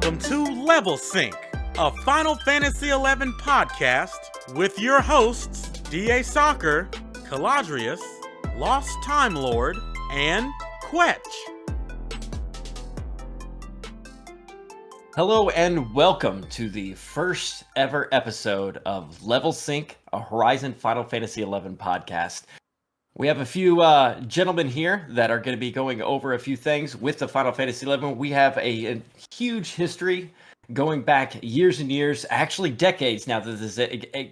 Welcome to Level Sync, a Final Fantasy XI podcast with your hosts, DA Soccer, Caladrius, Lost Time Lord, and Quench. Hello and welcome to the first ever episode of Level Sync, a Horizon Final Fantasy XI podcast. We have a few gentlemen here that are going to be going over a few things with the Final Fantasy XI. We have a huge history going back years and years, actually decades now that this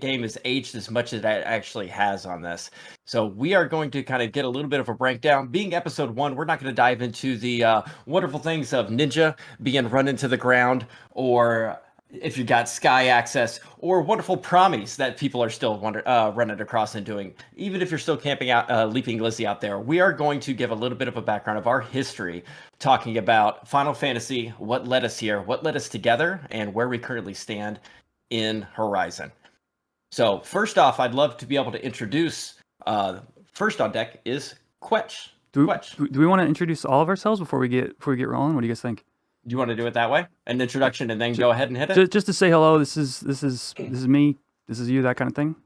game has aged as much as it actually has on this. So we are going to kind of get a little bit of a breakdown. Being episode 1, we're not going to dive into the wonderful things of Ninja being run into the ground, or if you got sky access, or wonderful promies that people are still running across and doing. Even if you're still camping out, Leaping Lizzie out there, we are going to give a little bit of a background of our history, talking about Final Fantasy, what led us here, what led us together, and where we currently stand in Horizon. So first off, I'd love to be able to introduce, first on deck is Quench. Do we want to introduce all of ourselves before we get rolling? What do you guys think? Do you want to do it that way? An introduction and then go ahead and hit it? Just to say hello, this is me, this is you, that kind of thing.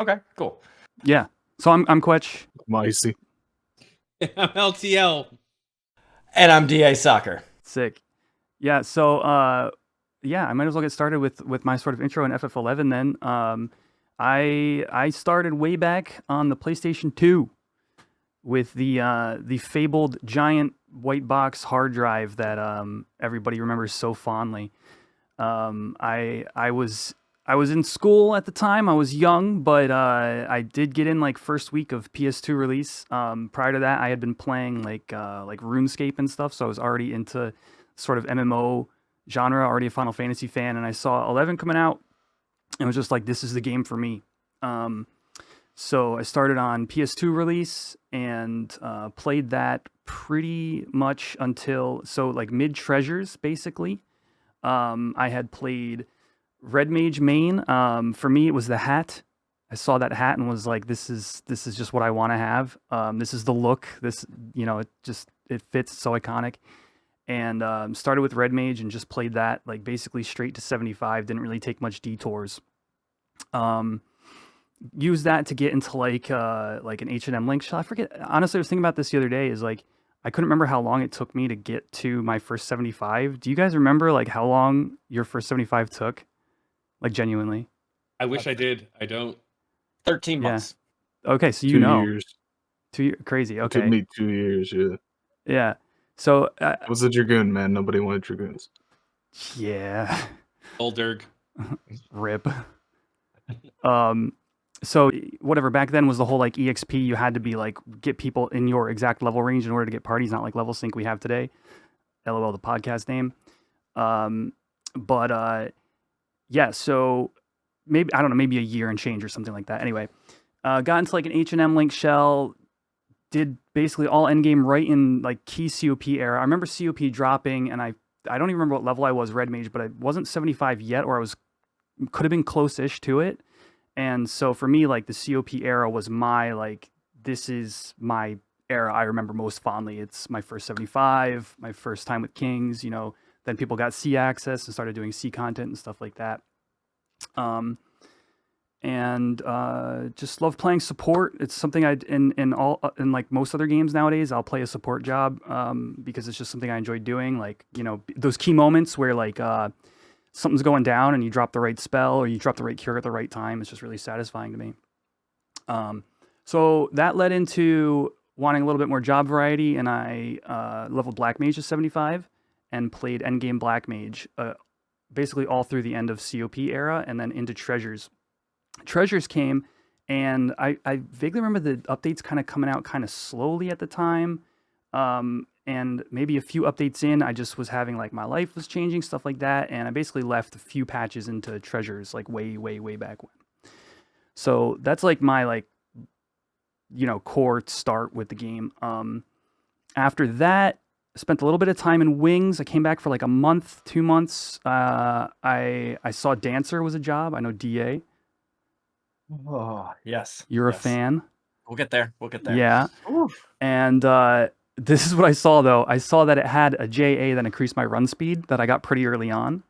Okay, cool. Yeah. So I'm Quench. I'm Icy. I'm LTL. And I'm DA Soccer. Sick. Yeah, so I might as well get started with my sort of intro in FF11 then. I started way back on the PlayStation 2 with the fabled giant white box hard drive that everybody remembers so fondly. I was in school at the time. I was young, but I did get in like first week of PS2 release. Prior to that, I had been playing like RuneScape and stuff, so I was already into sort of MMO genre, already a Final Fantasy fan, and I saw 11 coming out and was just like, this is the game for me. So I started on PS2 release and played that pretty much until, so like mid Treasures, basically. I had played Red Mage main. For me, it was the hat. I saw that hat and was like, this is just what I want to have. This is the look. This, it fits. It's so iconic. And started with Red Mage and just played that like basically straight to 75. Didn't really take much detours. Use that to get into like an H&M link shell. I forget. Honestly, I was thinking about this the other day. Is like I couldn't remember how long it took me to get to my first 75. Do you guys remember like how long your first 75 took? Like genuinely. I wish I did. I don't. 13 months. Okay, so 2 years. 2 years. Crazy. Okay. It took me 2 years. Yeah. Yeah. So I was a Dragoon, man. Nobody wanted Dragoons. Yeah. Old Dirk. Rip. So whatever, back then was the whole like EXP, you had to be like get people in your exact level range in order to get parties, not like level sync we have today. LOL, the podcast name. So maybe, I don't know, maybe a year and change or something like that. Anyway, got into like an H&M link shell, did basically all endgame right in like key COP era. I remember COP dropping and I don't even remember what level I was Red Mage, but I wasn't 75 yet, or could have been close-ish to it. And so for me, like the COP era was my, like, this is my era I remember most fondly. It's my first 75, my first time with Kings, then people got C access and started doing C content and stuff like that. Just love playing support. It's something in like most other games nowadays, I'll play a support job because it's just something I enjoy doing. Like, those key moments where like, something's going down and you drop the right spell or you drop the right cure at the right time. It's just really satisfying to me. So that led into wanting a little bit more job variety, and I leveled Black Mage to 75 and played endgame Black Mage basically all through the end of COP era and then into Treasures. Treasures came, and I vaguely remember the updates kind of coming out kind of slowly at the time. And maybe a few updates in, I just was having like my life was changing, stuff like that. And I basically left a few patches into Treasures like way, way, way back when. So that's like my like, core start with the game. After that, I spent a little bit of time in Wings. I came back for like a month, 2 months. I saw Dancer was a job. I know DA. Oh, yes. You're a fan. We'll get there. Yeah. Oof. And This is what I saw though. I saw that it had a JA that increased my run speed that I got pretty early on.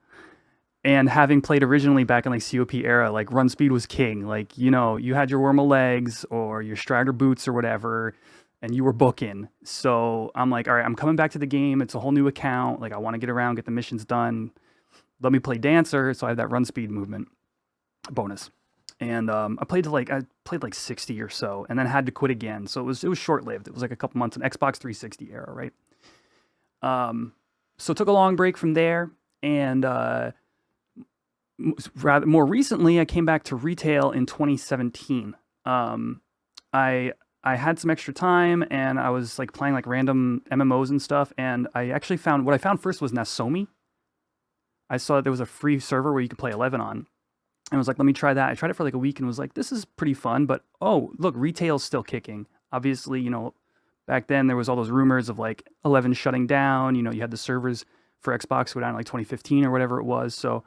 And having played originally back in like COP era, like run speed was king. Like, you know, you had your Wormel legs or your Strider boots or whatever, and you were booking. So I'm like, all right, I'm coming back to the game. It's a whole new account. Like, I want to get around, get the missions done. Let me play Dancer, so I have that run speed movement bonus. And I played like 60 or so, and then had to quit again. So it was short lived. It was like a couple months in Xbox 360 era, right? So took a long break from there, and rather more recently, I came back to retail in 2017. I had some extra time, and I was like playing like random MMOs and stuff, and I actually found what I found first was Nasomi. I saw there was a free server where you could play 11 on. And I was like, let me try that. I tried it for like a week and was like, this is pretty fun, but oh, look, retail's still kicking. Obviously, you know, back then there was all those rumors of like 11 shutting down. You know, you had the servers for Xbox go down in like 2015 or whatever it was. So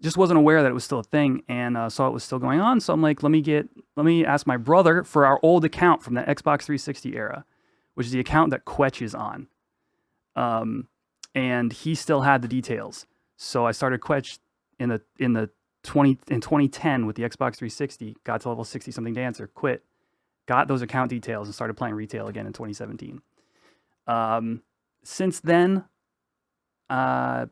just wasn't aware that it was still a thing, and saw it was still going on. So I'm like, let me ask my brother for our old account from the Xbox 360 era, which is the account that Quench is on. And he still had the details. So I started Quench in 2010 with the Xbox 360, got to level 60 something Dancer, quit, got those account details, and started playing retail again in 2017. Since then, not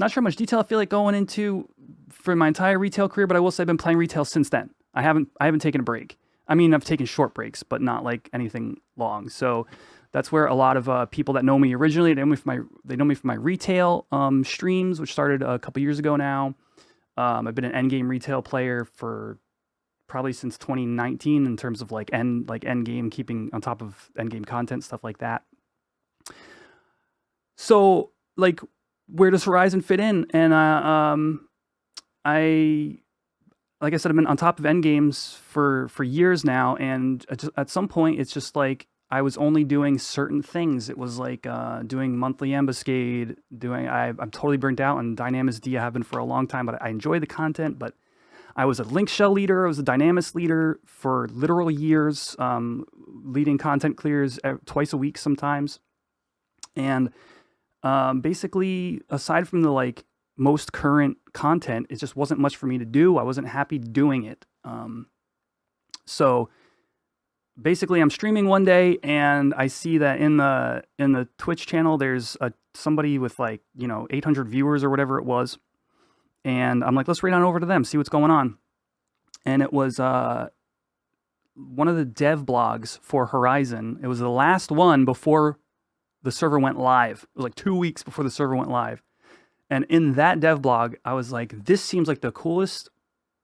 sure how much detail I feel like going into for my entire retail career, but I will say I've been playing retail since then. I haven't taken a break. I mean, I've taken short breaks, but not like anything long. So that's where a lot of people that know me originally, they know me from my retail streams, which started a couple years ago now. I've been an endgame retail player for probably since 2019 in terms of like end game, keeping on top of end game content, stuff like that. So like, where does Horizon fit in? And like I said, I've been on top of end games for years now, and at some point it's just like I was only doing certain things. It was like doing monthly ambuscade, I'm totally burnt out on Dynamis D. I have been for a long time, but I enjoy the content. But I was a Link Shell leader, I was a Dynamis leader for literal years, leading content clears twice a week sometimes. And basically, aside from the like most current content, it just wasn't much for me to do. I wasn't happy doing it. So basically, I'm streaming one day and I see that in the Twitch channel there's somebody with like 800 viewers or whatever it was, and I'm like, let's raid on over to them, see what's going on. And it was one of the dev blogs for Horizon. It was the last one before the server went live. It was like 2 weeks before the server went live. And in that dev blog, I was like, this seems like the coolest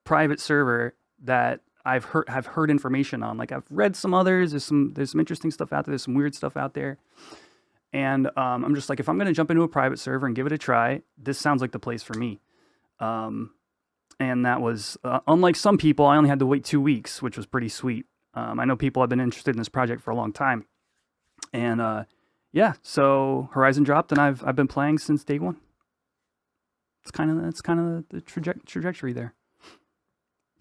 private server that have heard information on. Like, I've read some others. There's some interesting stuff out there. There's some weird stuff out there. And I'm just like, if I'm going to jump into a private server and give it a try, this sounds like the place for me. And that was, unlike some people, I only had to wait 2 weeks, which was pretty sweet. I know people have been interested in this project for a long time. And yeah, so Horizon dropped, and I've been playing since day one. It's kind of the trajectory there.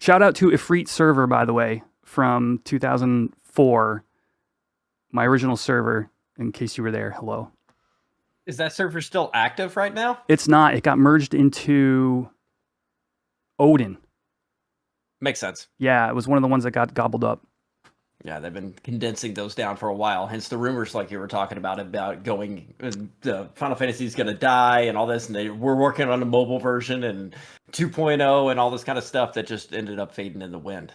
Shout out to ffxi server, by the way, from 2004, my original server. In case you were there, hello. Is that server still active right now? It's not. It got merged into Odin. Makes sense. Yeah, it was one of the ones that got gobbled up. Yeah, they've been condensing those down for a while. Hence the rumors, like you were talking about going, the Final Fantasy is going to die and all this, and we're working on a mobile version and 2.0 and all this kind of stuff that just ended up fading in the wind.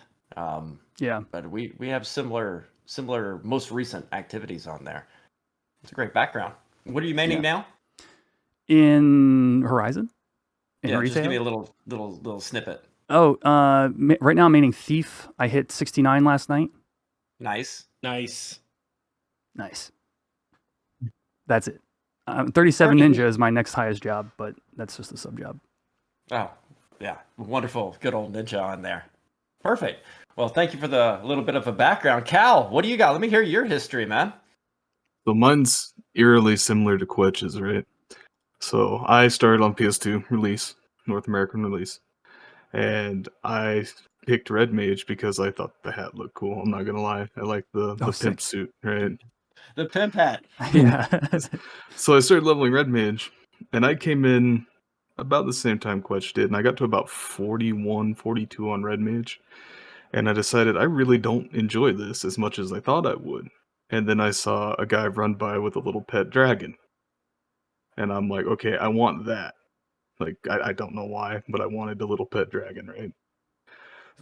Yeah, but we have similar most recent activities on there. It's a great background. What are you maining now? In Horizon? In retail? Just give me a little snippet. Oh, right now I'm maining Thief. I hit 69 last night. Nice. That's it. 37 Ninja is my next highest job, but that's just a sub job. Oh, yeah. Wonderful. Good old Ninja on there. Perfect. Well, thank you for the little bit of a background. Cal, what do you got? Let me hear your history, man. So mine's eerily similar to Quetch's, right? So I started on PS2 release, North American release, and I picked Red Mage because I thought the hat looked cool. I'm not gonna lie, I like the pimp suit, right? The pimp hat. Yeah. So I started leveling red mage, and I came in about the same time Quetch did, and I got to about 41, 42 on red mage, and I decided I really don't enjoy this as much as I thought I would. And then I saw a guy run by with a little pet dragon, and I'm like, okay, I want that. Like, I don't know why, but I wanted a little pet dragon, right?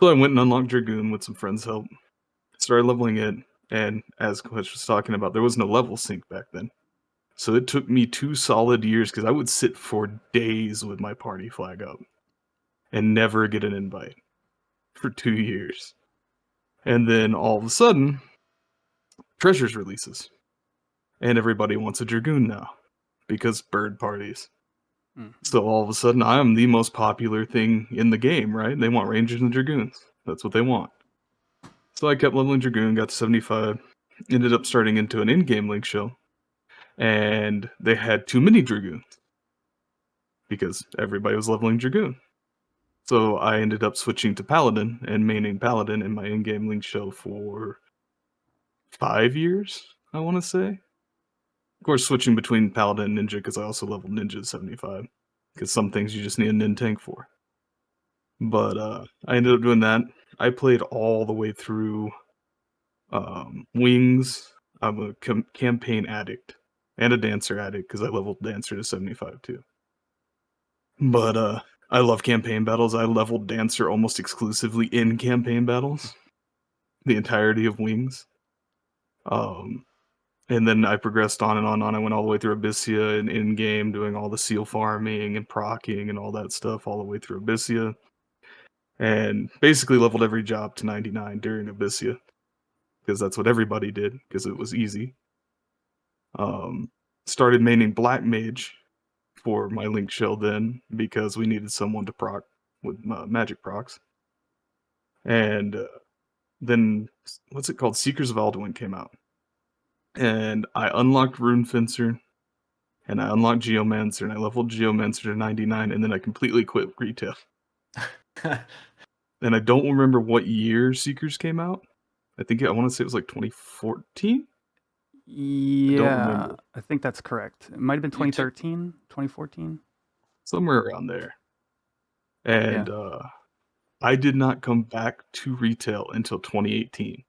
So I went and unlocked Dragoon with some friends' help, started leveling it, and as Quetch was talking about, there was no level sync back then. So it took me 2 solid years because I would sit for days with my party flag up and never get an invite for 2 years. And then all of a sudden, Treasures releases. And everybody wants a Dragoon now because bird parties. So all of a sudden, I'm the most popular thing in the game, right? They want Rangers and Dragoons. That's what they want. So I kept leveling Dragoon, got to 75, ended up starting into an in-game link show. And they had too many Dragoons because everybody was leveling Dragoon. So I ended up switching to Paladin and maining Paladin in my in-game link show for 5 years, I want to say. Of course, switching between Paladin and Ninja because I also leveled Ninja to 75. Because some things you just need a Nin tank for. But I ended up doing that. I played all the way through Wings. I'm a campaign addict and a dancer addict because I leveled dancer to 75 too. But I love campaign battles. I leveled dancer almost exclusively in campaign battles. The entirety of Wings. And then I progressed on and on and on. I went all the way through Abyssia and in-game, doing all the seal farming and proccing and all that stuff all the way through Abyssia. And basically leveled every job to 99 during Abyssia. Because that's what everybody did, because it was easy. Started maining Black Mage for my Link Shell then, because we needed someone to proc with magic procs. And then, what's it called? Seekers of Alduin came out. And I unlocked Rune Fencer, and I unlocked Geomancer, and I leveled Geomancer to 99, and then I completely quit retail. And I don't remember what year Seekers came out. I want to say it was like 2014? Yeah, I think that's correct. It might have been You took- 2013, 2014. Somewhere around there. And I did not come back to retail until 2018.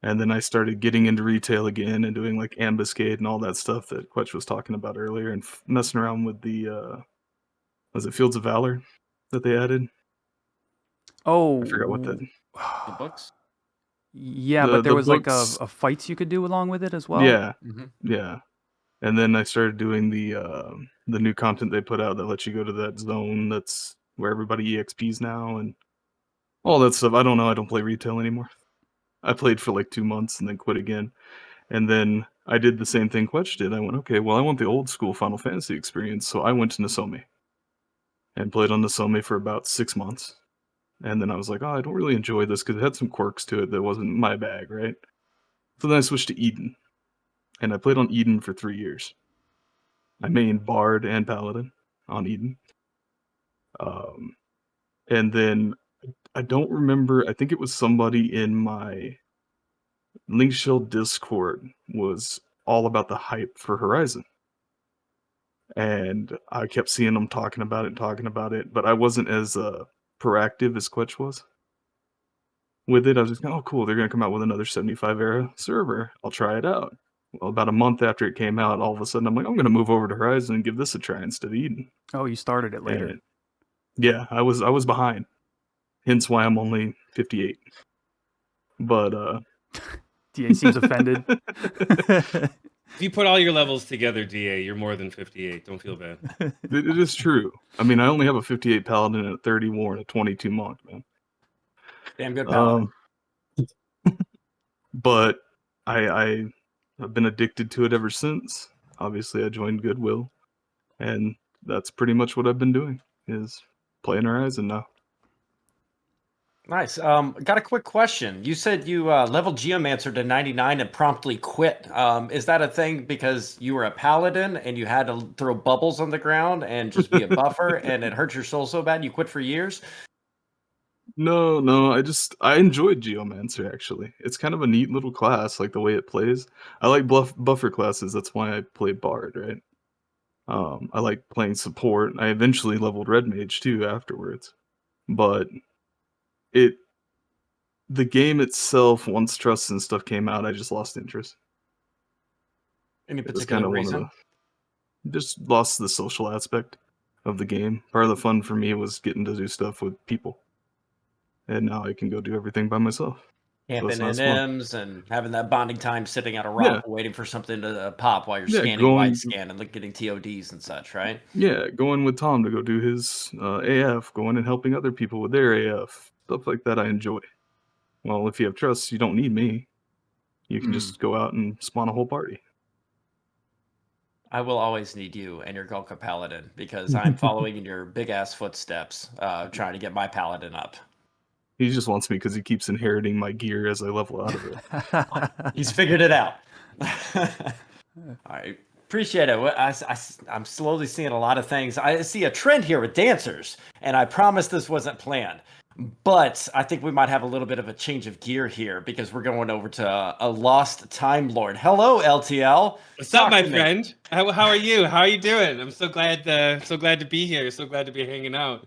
And then I started getting into retail again and doing like Ambuscade and all that stuff that Quetch was talking about earlier and messing around with the, was it Fields of Valor that they added? Oh, I forgot what that. The books? Yeah, The- but there the was books- like a fights you could do along with it as well. Yeah, Mm-hmm. yeah. And then I started doing the new content they put out that lets you go to that zone that's where everybody EXPs now and all that stuff. I don't know. I don't play retail anymore. I played for like 2 months and then quit again. And then I did the same thing Quetch did. I went, okay, well, I want the old school Final Fantasy experience. So I went to Nasome and played on Nasome for about 6 months. And then I was like, oh, I don't really enjoy this because it had some quirks to it that wasn't my bag, right? So then I switched to Eden. And I played on Eden for 3 years. I mained Bard and Paladin on Eden. And then I don't remember, I think it was somebody in my Link Shell Discord was all about the hype for Horizon. And I kept seeing them talking about it, but I wasn't as proactive as Quetch was with it. I was just going, oh cool, they're going to come out with another 75 era server. I'll try it out. Well, about a month after it came out, all of a sudden I'm like, I'm going to move over to Horizon and give this a try instead of Eden. Oh, you started it later. And yeah, I was behind. Hence why I'm only 58. But DA seems offended. If you put all your levels together, DA, you're more than 58. Don't feel bad. it is true. I mean, I only have a 58 Paladin and a 30 War and a 22 Monk, man. Damn good Paladin. But I have been addicted to it ever since. Obviously, I joined Goodwill, and that's pretty much what I've been doing, is playing Horizon now. Nice. Got a quick question. You said you leveled Geomancer to 99 and promptly quit. Is that a thing because you were a paladin and you had to throw bubbles on the ground and just be a buffer and it hurt your soul so bad you quit for years? No, I enjoyed Geomancer actually. It's kind of a neat little class, like the way it plays. I like buffer classes, that's why I play Bard, right? I like playing support. I eventually leveled Red Mage too afterwards. But it the game itself, once Trust and stuff came out, I just lost interest. Any It was particular kind of reason? just lost the social aspect of the game. Part of the fun for me was getting to do stuff with people. And now I can go do everything by myself. So it's Camping not in as fun. M's and having that bonding time sitting at a Yeah. rock waiting for something to pop while you're Yeah, scanning wide scan and like getting TODs and such, right? Yeah, going with Tom to go do his AF, going and helping other people with their AF, stuff like that I enjoy. Well, if you have trust, you don't need me. You can just go out and spawn a whole party. I will always need you and your Gulka Paladin because I'm following in your big ass footsteps, trying to get my Paladin up. He just wants me because he keeps inheriting my gear as I level out of it. He's figured it out. I appreciate it. I'm slowly seeing a lot of things. I see a trend here with dancers, and I promise this wasn't planned. But I think we might have a little bit of a change of gear here because we're going over to a lost Time Lord. Hello, LTL. What's up, my friend? How are you? How are you doing? I'm so glad to be here. So glad to be hanging out.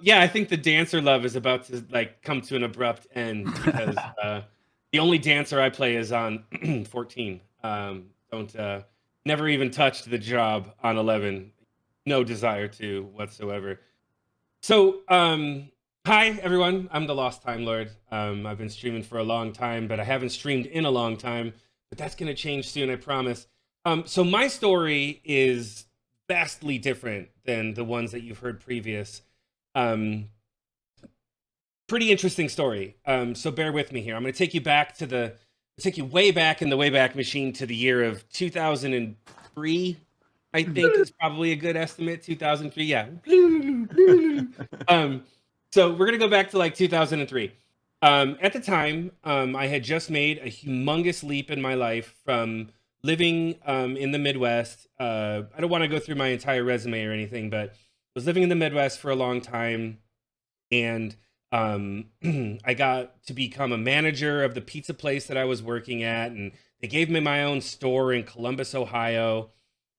Yeah, I think the dancer love is about to like come to an abrupt end because the only dancer I play is on 14. Never even touched the job on 11. No desire to whatsoever. So, hi everyone. I'm the Lost Time Lord. I've been streaming for a long time, but I haven't streamed in a long time. But that's gonna change soon, I promise. So my story is vastly different than the ones that you've heard previous. Pretty interesting story. So bear with me here. I'm gonna take you way back in the Wayback Machine to the year of 2003. I think is probably a good estimate. 2003, yeah. So we're gonna go back to like 2003. At the time, I had just made a humongous leap in my life from living in the Midwest. I don't want to go through my entire resume or anything, but I was living in the Midwest for a long time, and I got to become a manager of the pizza place that I was working at, and they gave me my own store in Columbus, Ohio.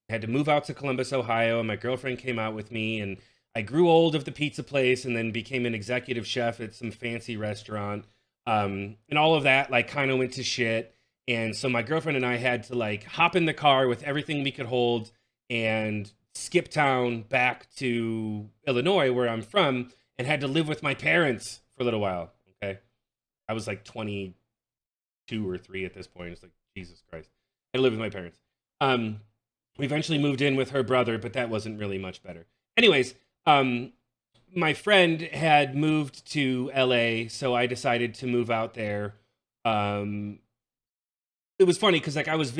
I had to move out to Columbus, Ohio, and my girlfriend came out with me, and I grew old of the pizza place and then became an executive chef at some fancy restaurant. And all of that like kind of went to shit. And so my girlfriend and I had to like hop in the car with everything we could hold and skip town back to Illinois, where I'm from, and had to live with my parents for a little while. Okay. I was like 22 or 3 at this point. It's like, Jesus Christ. I had to live with my parents. We eventually moved in with her brother, but that wasn't really much better. Anyways, my friend had moved to LA, so I decided to move out there. It was funny because like I was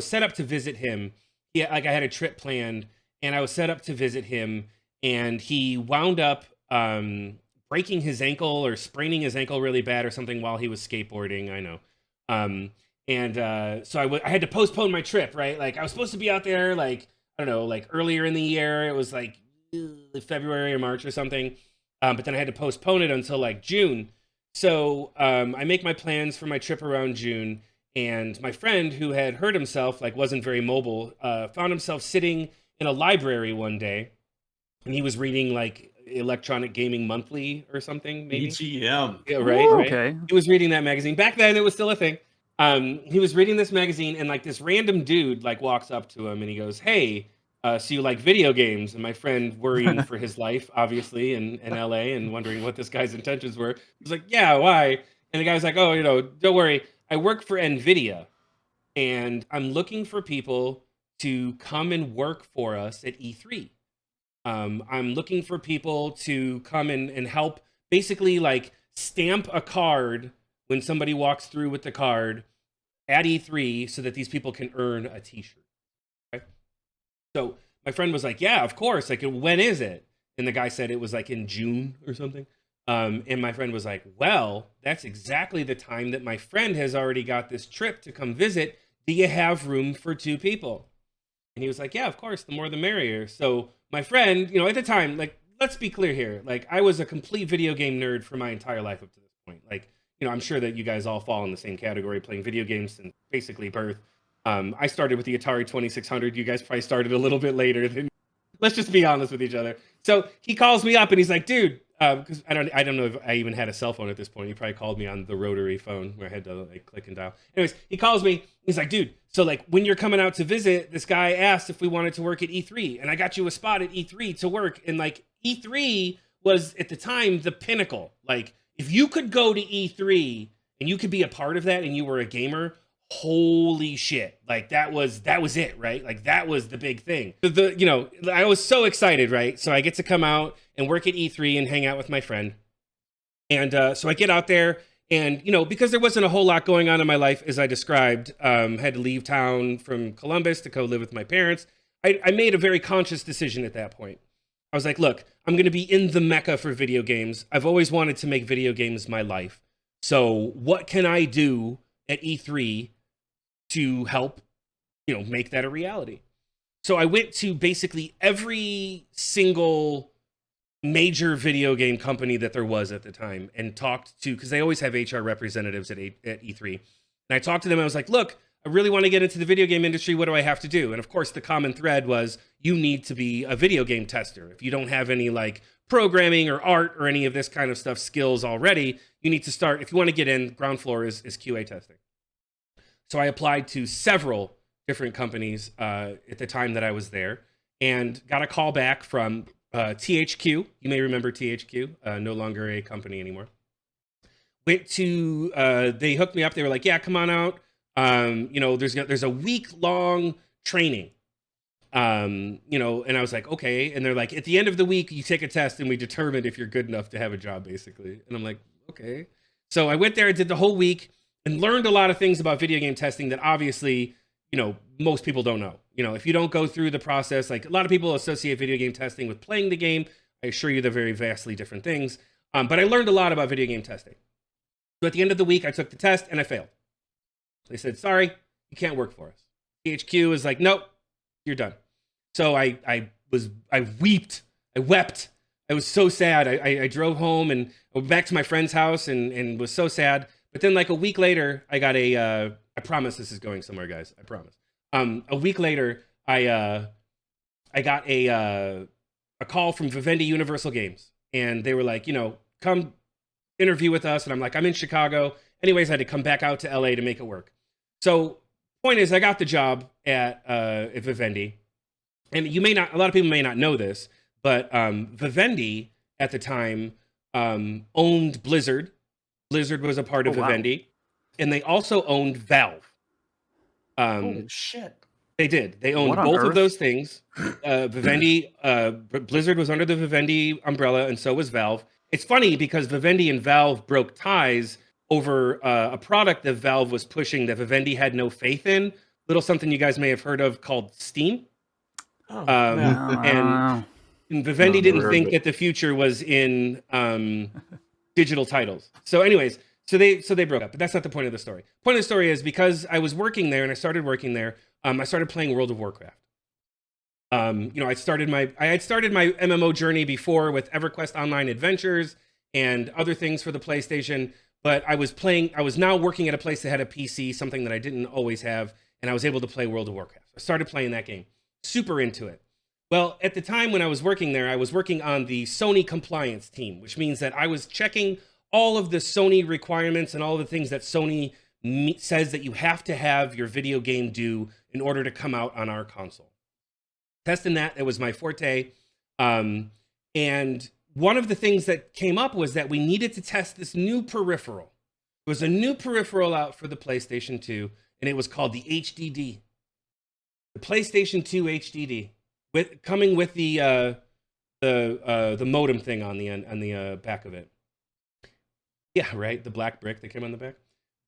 set up to visit him. Yeah, like I had a trip planned, and I was set up to visit him, and he wound up breaking his ankle or spraining his ankle really bad or something while he was skateboarding. I know. So I had to postpone my trip, right? Like I was supposed to be out there like, I don't know, like earlier in the year. It was like February or March or something. But then I had to postpone it until like June. So I make my plans for my trip around June. And my friend who had hurt himself, like wasn't very mobile, found himself sitting in a library one day. And he was reading like Electronic Gaming Monthly or something, maybe. EGM. Yeah, right. Okay. He was reading that magazine. Back then, it was still a thing. He was reading this magazine, and like this random dude like walks up to him, and he goes, "Hey, so you like video games?" And my friend, worrying for his life, obviously, in LA, and wondering what this guy's intentions were, was like, "Yeah, why?" And the guy's like, "Oh, don't worry. I work for NVIDIA, and I'm looking for people to come and work for us at E3. I'm looking for people to come and help basically like stamp a card when somebody walks through with the card at E3 so that these people can earn a t-shirt." Okay? So my friend was like, "Yeah, of course. Like, when is it?" And the guy said it was like in June or something. And my friend was like, "Well, that's exactly the time that my friend has already got this trip to come visit. Do you have room for 2 people?" And he was like, "Yeah, of course. The more the merrier." So my friend, at the time, like let's be clear here. Like, I was a complete video game nerd for my entire life up to this point. Like, you know, I'm sure that you guys all fall in the same category, playing video games since basically birth. I started with the Atari 2600. You guys probably started a little bit later than. Let's just be honest with each other. So he calls me up and he's like, dude, because I don't know if I even had a cell phone at this point. He probably called me on the rotary phone where I had to like click and dial. Anyways, he calls me. He's like, dude, so like when you're coming out to visit, this guy asked if we wanted to work at E3, and I got you a spot at E3 to work. And like E3 was at the time the pinnacle. Like if you could go to E3 and you could be a part of that and you were a gamer, holy shit. Like that was it, right? Like that was the big thing. You know, I was so excited, right? So I get to come out and work at E3 and hang out with my friend. And so I get out there and, you know, because there wasn't a whole lot going on in my life, as I described, had to leave town from Columbus to go live with my parents. I made a very conscious decision at that point. I was like, look, I'm going to be in the mecca for video games. I've always wanted to make video games my life. So what can I do at E3 to help, you know, make that a reality? So I went to basically every single major video game company that there was at the time and talked to, because they always have HR representatives at E3. And I talked to them. I was like, look, I really want to get into the video game industry. What do I have to do? And of course, the common thread was you need to be a video game tester. If you don't have any like programming or art or any of this kind of stuff skills already, you need to start. If you want to get in, ground floor is QA testing. So I applied to several different companies at the time that I was there and got a call back from THQ. You may remember THQ, no longer a company anymore. Went to, they hooked me up. They were like, yeah, come on out. You know, there's a week-long training. You know, and I was like, okay. And they're like, at the end of the week, you take a test and we determine if you're good enough to have a job, basically. And I'm like, okay. So I went there and did the whole week and learned a lot of things about video game testing that obviously, you know, most people don't know. You know, if you don't go through the process, like a lot of people associate video game testing with playing the game. I assure you they're very vastly different things. But I learned a lot about video game testing. So at the end of the week, I took the test and I failed. They said, sorry, you can't work for us. THQ was like, nope, you're done. So I wept. I was so sad. I drove home and went back to my friend's house and was so sad. But then like a week later, I got I promise this is going somewhere, guys. I promise. A week later, I got a call from Vivendi Universal Games. And they were like, you know, come interview with us. And I'm like, I'm in Chicago. Anyways, I had to come back out to LA to make it work. So point is, I got the job at Vivendi. And a lot of people may not know this, but Vivendi at the time owned Blizzard. Blizzard was a part of Vivendi, and they also owned Valve. Oh shit! They did. They owned both of those things. Vivendi, Blizzard was under the Vivendi umbrella, and so was Valve. It's funny because Vivendi and Valve broke ties over a product that Valve was pushing that Vivendi had no faith in. Little something you guys may have heard of called Steam. Oh, and Vivendi didn't think that the future was in digital titles. So anyways, so they broke up, but that's not the point of the story. Point of the story is because I was working there and I started working there, I started playing World of Warcraft. You know, I had started my MMO journey before with EverQuest Online Adventures and other things for the PlayStation, but I was now working at a place that had a PC, something that I didn't always have, and I was able to play World of Warcraft. I started playing that game. Super into it. Well, at the time when I was working there, I was working on the Sony compliance team, which means that I was checking all of the Sony requirements and all the things that Sony says that you have to have your video game do in order to come out on our console. Testing that, it was my forte. And one of the things that came up was that we needed to test this new peripheral. There was a new peripheral out for the PlayStation 2, and it was called the HDD. The PlayStation 2 HDD, coming with the modem thing on the back of it. Yeah, right. The black brick that came on the back.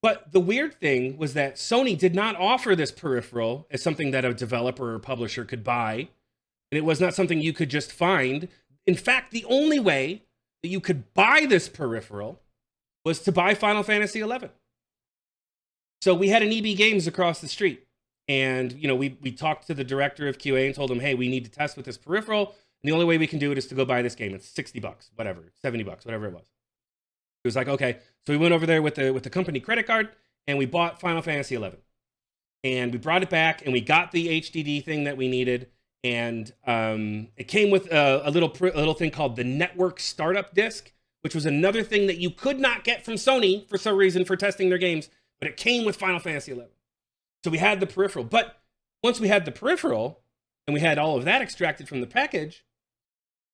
But the weird thing was that Sony did not offer this peripheral as something that a developer or publisher could buy, and it was not something you could just find. In fact, the only way that you could buy this peripheral was to buy Final Fantasy XI. So we had an EB Games across the street. And, you know, we talked to the director of QA and told him, hey, we need to test with this peripheral. And the only way we can do it is to go buy this game. It's $60, whatever, $70, whatever it was. It was like, okay. So we went over there with the company credit card, and we bought Final Fantasy 11. And we brought it back, and we got the HDD thing that we needed. And it came with a little thing called the Network Startup Disk, which was another thing that you could not get from Sony for some reason for testing their games. But it came with Final Fantasy 11. So we had the peripheral. But once we had the peripheral, and we had all of that extracted from the package,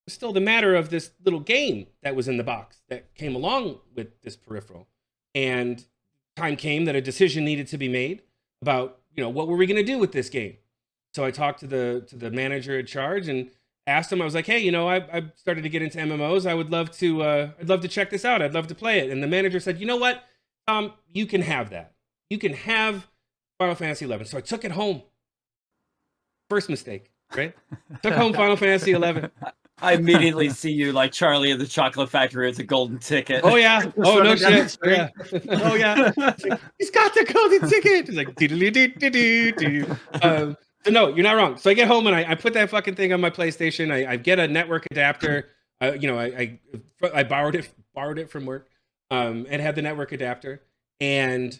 it was still the matter of this little game that was in the box that came along with this peripheral. And time came that a decision needed to be made about, what were we going to do with this game? So I talked to the manager in charge and asked him. I was like, hey, I started to get into MMOs. I'd love to check this out. I'd love to play it. And the manager said, you know what, you can have that. You can have Final Fantasy 11. So I took it home. First mistake, right? Took home Final Fantasy 11. I immediately see you like Charlie in the Chocolate Factory with a golden ticket. Oh yeah. Oh no shit. Yeah. Oh yeah. He's got the golden ticket. He's like so no, you're not wrong. So I get home and I put that fucking thing on my PlayStation. I get a network adapter. I borrowed it from work. And had the network adapter, and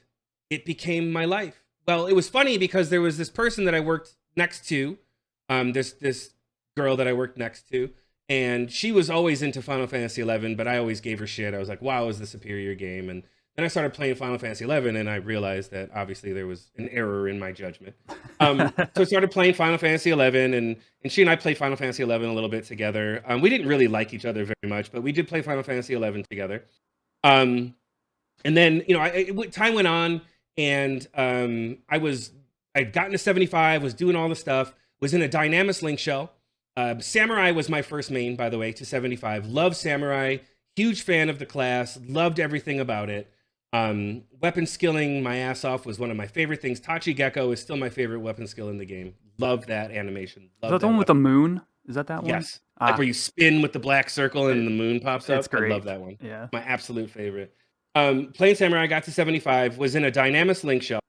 it became my life. Well, it was funny because there was this person that I worked next to, this girl that I worked next to, and she was always into Final Fantasy 11, but I always gave her shit. I was like, wow, is the superior game? And then I started playing Final Fantasy 11, and I realized that obviously there was an error in my judgment. So I started playing Final Fantasy 11, and she and I played Final Fantasy 11 a little bit together. We didn't really like each other very much, but we did play Final Fantasy 11 together. And then, time went on, and I'd gotten to 75, was doing all the stuff, was in a Dynamis Link shell. Samurai was my first main, by the way, to 75. Loved Samurai, huge fan of the class, loved everything about it. Weapon skilling my ass off was one of my favorite things. Tachi Gecko is still my favorite weapon skill in the game. Love that animation. Is that the one with the moon? Is that one? Yes. Like where you spin with the black circle and the moon pops up. It's great. I love that one. Yeah. My absolute favorite. Playing Samurai, got to 75, was in a Dynamis Link shell.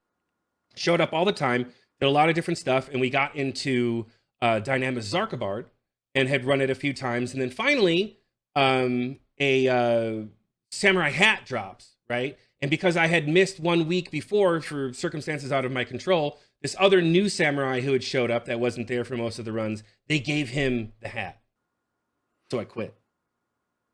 Showed up all the time, did a lot of different stuff, and we got into Dynamis Zarkabard and had run it a few times. And then finally, a Samurai hat drops, right? And because I had missed 1 week before for circumstances out of my control, this other new Samurai who had showed up that wasn't there for most of the runs, they gave him the hat. So I quit.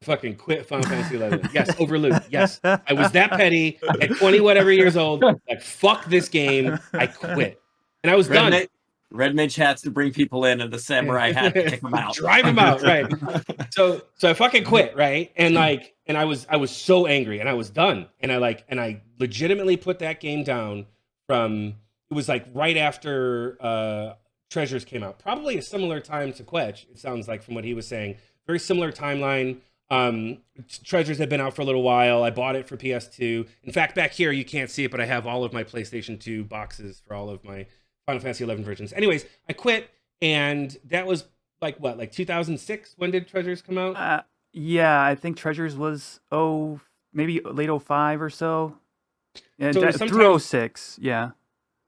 Fucking quit Final Fantasy 11. Yes, over loot. Yes. I was that petty at 20 whatever years old. Like, fuck this game. I quit. And I was done. Red Mage hats to bring people in, and the Samurai hat to kick them out. Drive them out, right. So I fucking quit, right? And I was so angry, and I was done. And I legitimately put that game down from, it was like right after Treasures came out. Probably a similar time to Quench, it sounds like, from what he was saying. Very similar timeline. Treasures had been out for a little while. I bought it for PS2. In fact, back here you can't see it, but I have all of my PlayStation 2 boxes for all of my Final Fantasy 11 versions. Anyways, I quit, and that was like 2006. When did Treasures come out? Yeah, I think Treasures was maybe late 05 or so. Yeah, So through 06. Yeah.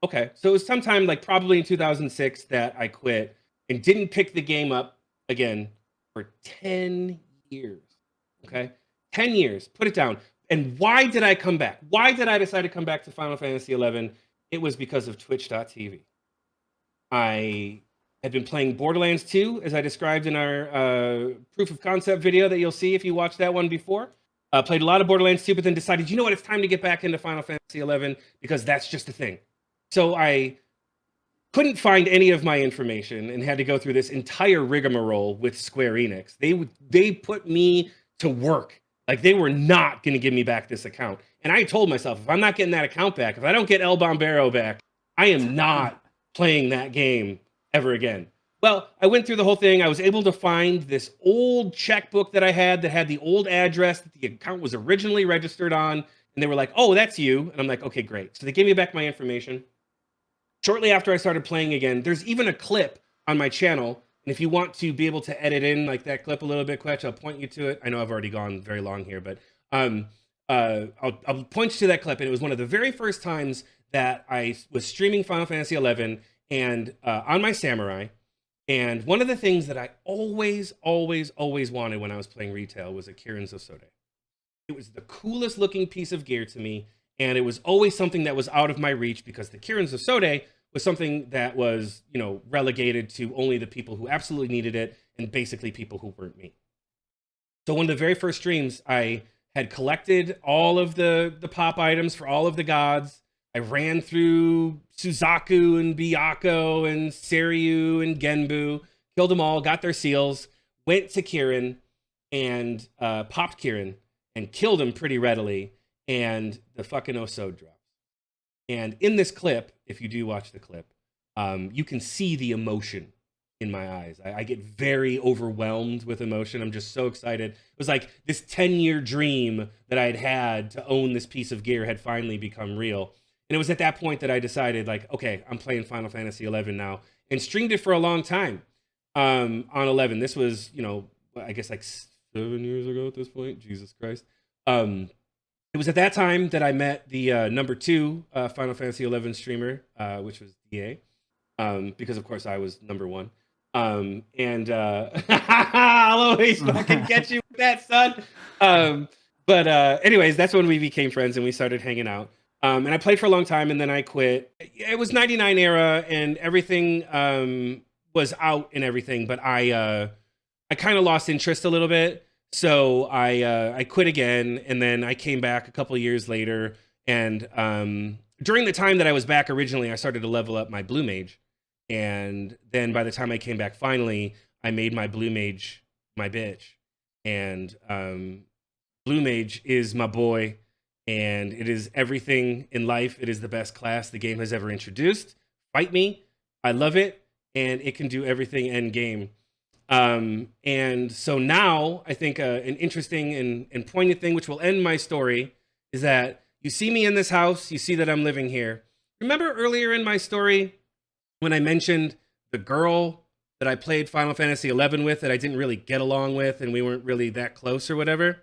Okay, so it was sometime like probably in 2006 that I quit and didn't pick the game up again for 10 years. Okay, 10 years. Put it down. And why did I come back? Why did I decide to come back to Final Fantasy 11? It was because of Twitch.tv. I had been playing Borderlands 2, as I described in our proof of concept video that you'll see if you watched that one before. Played a lot of Borderlands 2, but then decided, you know what, it's time to get back into Final Fantasy 11 because that's just a thing. So I couldn't find any of my information and had to go through this entire rigmarole with Square Enix. They put me to work. Like, they were not going to give me back this account. And I told myself, if I'm not getting that account back, if I don't get El Bombero back, I am not playing that game ever again. Well, I went through the whole thing. I was able to find this old checkbook that I had that had the old address that the account was originally registered on. And they were like, oh, that's you. And I'm like, okay, great. So they gave me back my information. Shortly after I started playing again, there's even a clip on my channel. And if you want to be able to edit in like that clip a little bit, Quench, I'll point you to it. I know I've already gone very long here, but I'll point you to that clip. And it was one of the very first times that I was streaming Final Fantasy 11 and on my Samurai. And one of the things that I always wanted when I was playing retail was a Kirin Zosode. It was the coolest looking piece of gear to me, and it was always something that was out of my reach because the Kirin Zosode was something that was, relegated to only the people who absolutely needed it and basically people who weren't me. So one of the very first streams, I had collected all of the pop items for all of the gods. I ran through Suzaku and Byakuya and Seiryu and Genbu, killed them all, got their seals, went to Kirin and popped Kirin and killed him pretty readily, and the fucking Osode drops. And in this clip, if you do watch the clip, you can see the emotion in my eyes. I get very overwhelmed with emotion. I'm just so excited. It was like this 10-year dream that I had to own this piece of gear had finally become real. And it was at that point that I decided, like, okay, I'm playing Final Fantasy XI now, and streamed it for a long time on 11. This was, I guess like 7 years ago at this point. Jesus Christ. It was at that time that I met the number 2 Final Fantasy XI streamer, which was DA, because of course I was number 1. And I'll always fucking get you with that, son. But anyways, that's when we became friends and we started hanging out. And I played for a long time, and then I quit. It was 99 era, and everything was out and everything, but I kind of lost interest a little bit. So I quit again, and then I came back a couple years later. And during the time that I was back originally, I started to level up my Blue Mage. And then by the time I came back finally, I made my Blue Mage my bitch. And Blue Mage is my boy. And it is everything in life. It is the best class the game has ever introduced. Fight me. I love it. And it can do everything end game. And so now I think an interesting and poignant thing, which will end my story, is that you see me in this house. You see that I'm living here. Remember earlier in my story when I mentioned the girl that I played Final Fantasy XI with that I didn't really get along with and we weren't really that close or whatever?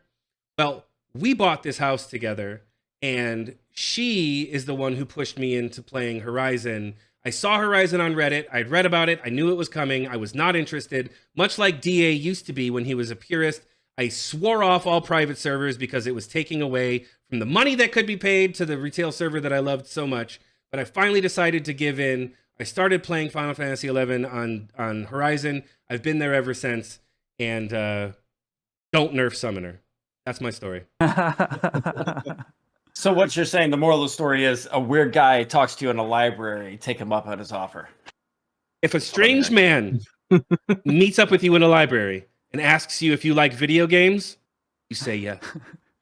Well, we bought this house together, and she is the one who pushed me into playing Horizon. I saw Horizon on Reddit. I'd read about it. I knew it was coming. I was not interested, much like DA used to be when he was a purist. I swore off all private servers because it was taking away from the money that could be paid to the retail server that I loved so much. But I finally decided to give in. I started playing Final Fantasy XI on Horizon. I've been there ever since. And don't nerf Summoner. That's my story. So what you're saying, the moral of the story is a weird guy talks to you in a library, take him up on his offer. If a strange man meets up with you in a library and asks you if you like video games, you say yes.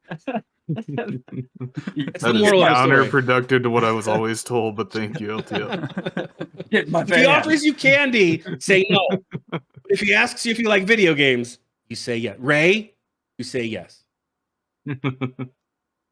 That's That is counterproductive to what I was always told, but thank you, LTL. If he offers you candy, say no. If he asks you if you like video games, you say yes. Ray, you say yes.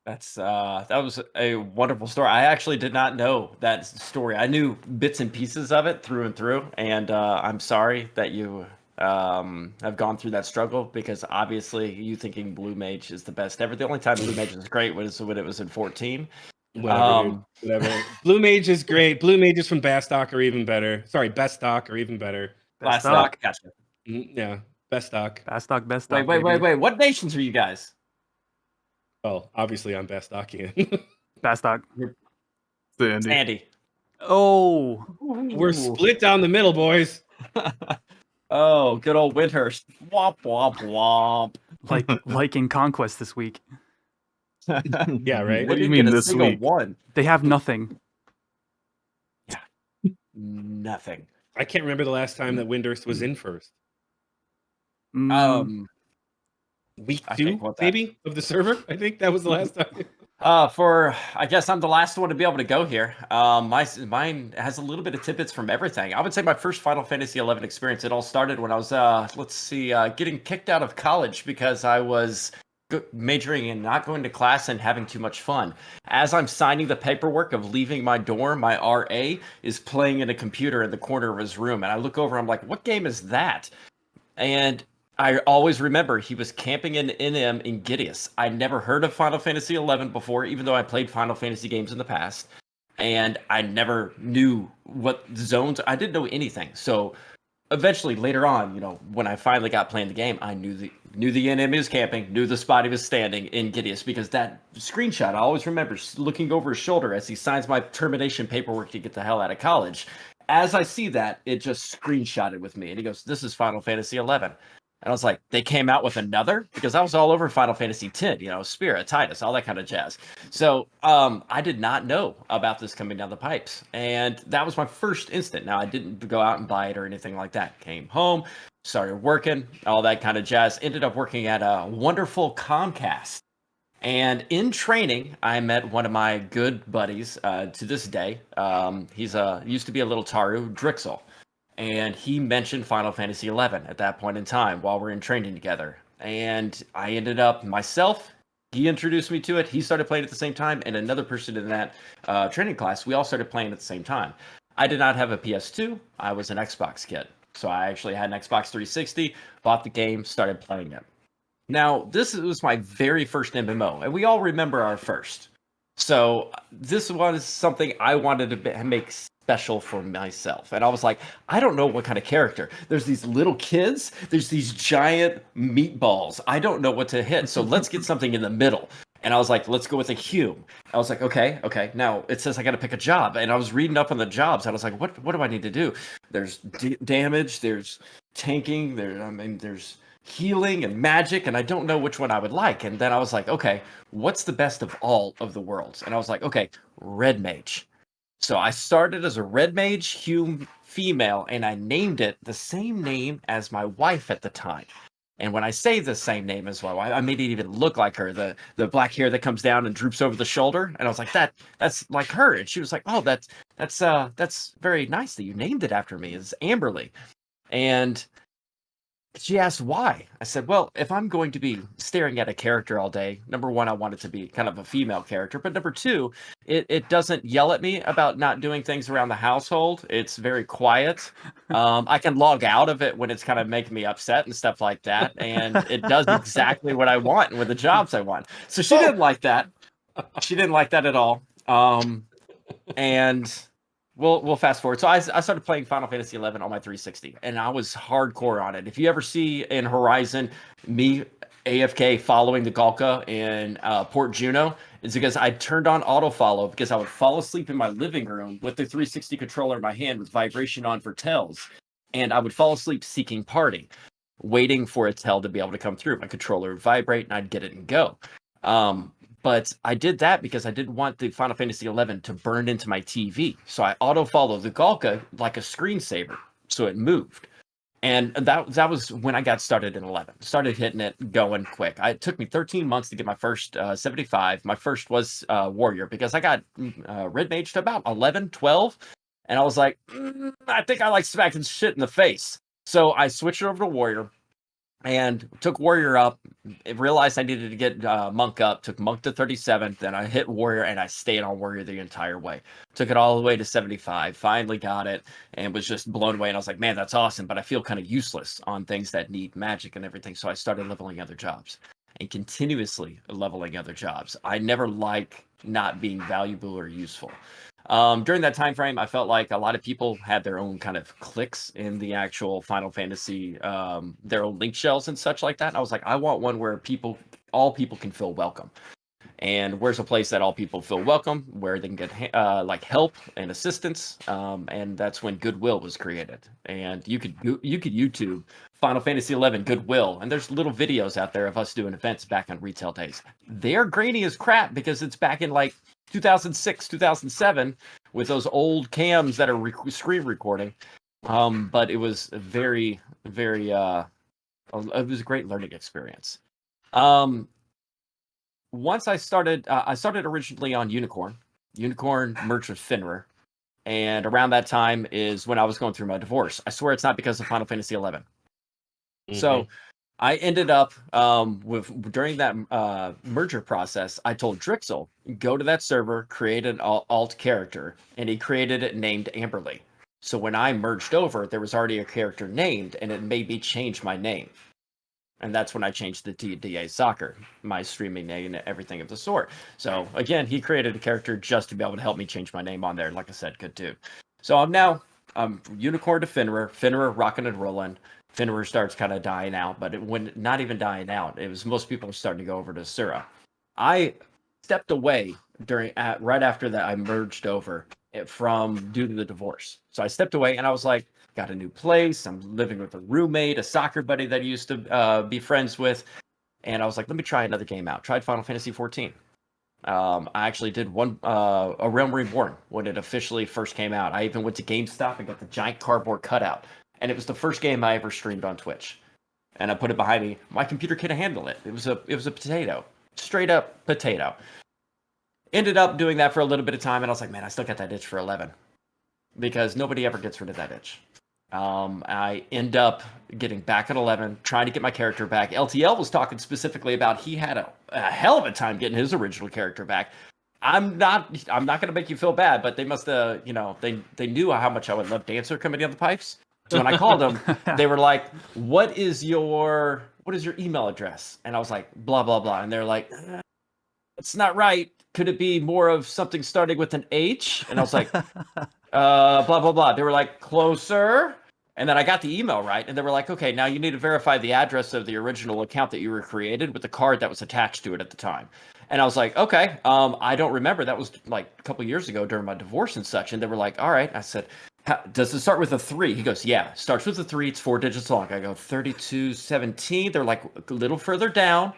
That was a wonderful story. I actually did not know that story. I knew bits and pieces of it through and through, and I'm sorry that you have gone through that struggle, because obviously you thinking Blue Mage is the best ever. The only time Blue Mage was great was when it was in 14. Whatever. Blue Mage is great. Blue Mages from Bastock are even better. Sorry, Bestock are even better. Bastock, gotcha. Yeah, Bestock. Bastock. Wait. What nations are you guys? Oh, obviously I'm Bastockian. Bastock. Sandy. Oh. We're split down the middle, boys. Oh, good old Windhurst. Womp womp womp. Like in Conquest this week. Yeah, right. What do you mean this week? One. They have nothing. Yeah. Nothing. I can't remember the last time that Windhurst was in first. Week 2, maybe, of the server. I think that was the last time. I guess I'm the last one to be able to go here. Mine has a little bit of tidbits from everything. I would say my first Final Fantasy XI experience, it all started when I was, getting kicked out of college because I was majoring in not going to class and having too much fun. As I'm signing the paperwork of leaving my dorm, my RA is playing in a computer in the corner of his room. And I look over, I'm like, what game is that? And I always remember he was camping in NM in Gideus. I'd never heard of Final Fantasy XI before, even though I played Final Fantasy games in the past. And I never knew what zones, I didn't know anything. So eventually later on, when I finally got playing the game, I knew the enemy was camping, knew the spot he was standing in Gideus, because that screenshot, I always remember looking over his shoulder as he signs my termination paperwork to get the hell out of college. As I see that, it just screenshotted with me, and he goes, "This is Final Fantasy 11." And I was like, they came out with another? Because I was all over Final Fantasy 10, Spirit, Titus, all that kind of jazz. So I did not know about this coming down the pipes. And that was my first instant. Now, I didn't go out and buy it or anything like that. Came home, started working, all that kind of jazz. Ended up working at a wonderful Comcast. And in training, I met one of my good buddies to this day. He's used to be a little Taru, Drixel. And he mentioned Final Fantasy 11 at that point in time while we're in training together. And I ended up he introduced me to it. He started playing at the same time. And another person in that training class, we all started playing at the same time. I did not have a PS2. I was an Xbox kid. So I actually had an Xbox 360, bought the game, started playing it. Now, this was my very first MMO. And we all remember our first. So this was something I wanted to make special for myself. And I was like, I don't know what kind of character. There's these little kids. There's these giant meatballs. I don't know what to hit. So let's get something in the middle. And I was like, let's go with a Hume. I was like, okay. Now it says I got to pick a job. And I was reading up on the jobs. I was like, what do I need to do? There's damage. There's tanking. There's healing and magic. And I don't know which one I would like. And then I was like, okay, what's the best of all of the worlds? And I was like, okay, red mage. So I started as a red mage, Hume female, and I named it the same name as my wife at the time. And when I say the same name as my wife, I made it even look like her, the black hair that comes down and droops over the shoulder. And I was like, that's like her. And she was like, oh, that's very nice that you named it after me. It's Amberly. And she asked why. I said, well, if I'm going to be staring at a character all day, number one, I want it to be kind of a female character. But number two, it doesn't yell at me about not doing things around the household. It's very quiet. I can log out of it when it's kind of making me upset and stuff like that. And it does exactly what I want with the jobs I want. So she didn't like that. She didn't like that at all. And we'll fast forward. So I started playing Final Fantasy 11 on my 360, and I was hardcore on it. If you ever see in Horizon me AFK following the Galka in Port Juno, it's because I turned on auto follow because I would fall asleep in my living room with the 360 controller in my hand with vibration on for tells, and I would fall asleep seeking party, waiting for a tell to be able to come through. My controller would vibrate, and I'd get it and go. But I did that because I didn't want the Final Fantasy 11 to burn into my TV. So I auto-followed the Galka like a screensaver, so it moved. And that was when I got started in 11. Started hitting it, going quick. It took me 13 months to get my first 75. My first was Warrior, because I got Red Mage to about 11, 12. And I was like, I think I like smacking shit in the face. So I switched over to Warrior. And took Warrior up, realized I needed to get Monk up, took Monk to 37, then I hit Warrior, and I stayed on Warrior the entire way. Took it all the way to 75, finally got it, and was just blown away. And I was like, man, that's awesome, but I feel kind of useless on things that need magic and everything. So I started leveling other jobs and continuously leveling other jobs. I never like not being valuable or useful. During that time frame, I felt like a lot of people had their own kind of cliques in the actual Final Fantasy, their own link shells and such like that. And I was like, I want one where all people can feel welcome. And where's a place that all people feel welcome, where they can get like help and assistance, and that's when Goodwill was created. And you could YouTube Final Fantasy 11 Goodwill, and there's little videos out there of us doing events back on retail days. They're grainy as crap because it's back in like 2006, 2007 with those old cams that are screen recording. But it was very, very. It was a great learning experience. Once I started originally on Unicorn. Unicorn merged with Finra, and around that time is when I was going through my divorce. I swear it's not because of Final Fantasy 11. Mm-hmm. So I ended up during that merger process, I told Drixel, go to that server, create an alt character, and he created it named Amberly. So when I merged over, there was already a character named, and it made me change my name. And that's when I changed the DA Soccer, my streaming name and everything of the sort. So again, he created a character just to be able to help me change my name on there. Like I said, good dude. So I'm now Unicorn to Finra rocking and rolling. Finra starts kind of dying out, but when not even dying out, it was most people are starting to go over to Sura. I stepped away right after that. I merged over from due to the divorce. So I stepped away and I was like, got a new place. I'm living with a roommate, a soccer buddy that I used to be friends with. And I was like, let me try another game out. Tried Final Fantasy 14. I actually did a Realm Reborn when it officially first came out. I even went to GameStop and got the giant cardboard cutout. And it was the first game I ever streamed on Twitch. And I put it behind me. My computer couldn't handle it. It was a potato. Straight up potato. Ended up doing that for a little bit of time, and I was like, man, I still got that itch for 11. Because nobody ever gets rid of that itch. I end up getting back at 11, trying to get my character back. LTL was talking specifically about he had a hell of a time getting his original character back. I'm not going to make you feel bad, but they must have, they knew how much I would love Dancer coming down the pipes. So when I called them, they were like, what is your email address? And I was like, blah, blah, blah. And they're like, it's not right. Could it be more of something starting with an H? And I was like, blah, blah, blah. They were like, closer. And then I got the email right. And they were like, okay, now you need to verify the address of the original account that you were created with the card that was attached to it at the time. And I was like, okay, I don't remember. That was like a couple years ago during my divorce and such. And they were like, all right. I said, does it start with a 3? He goes, yeah, starts with a 3. It's 4 digits long. I go, 3217. They're like a little further down.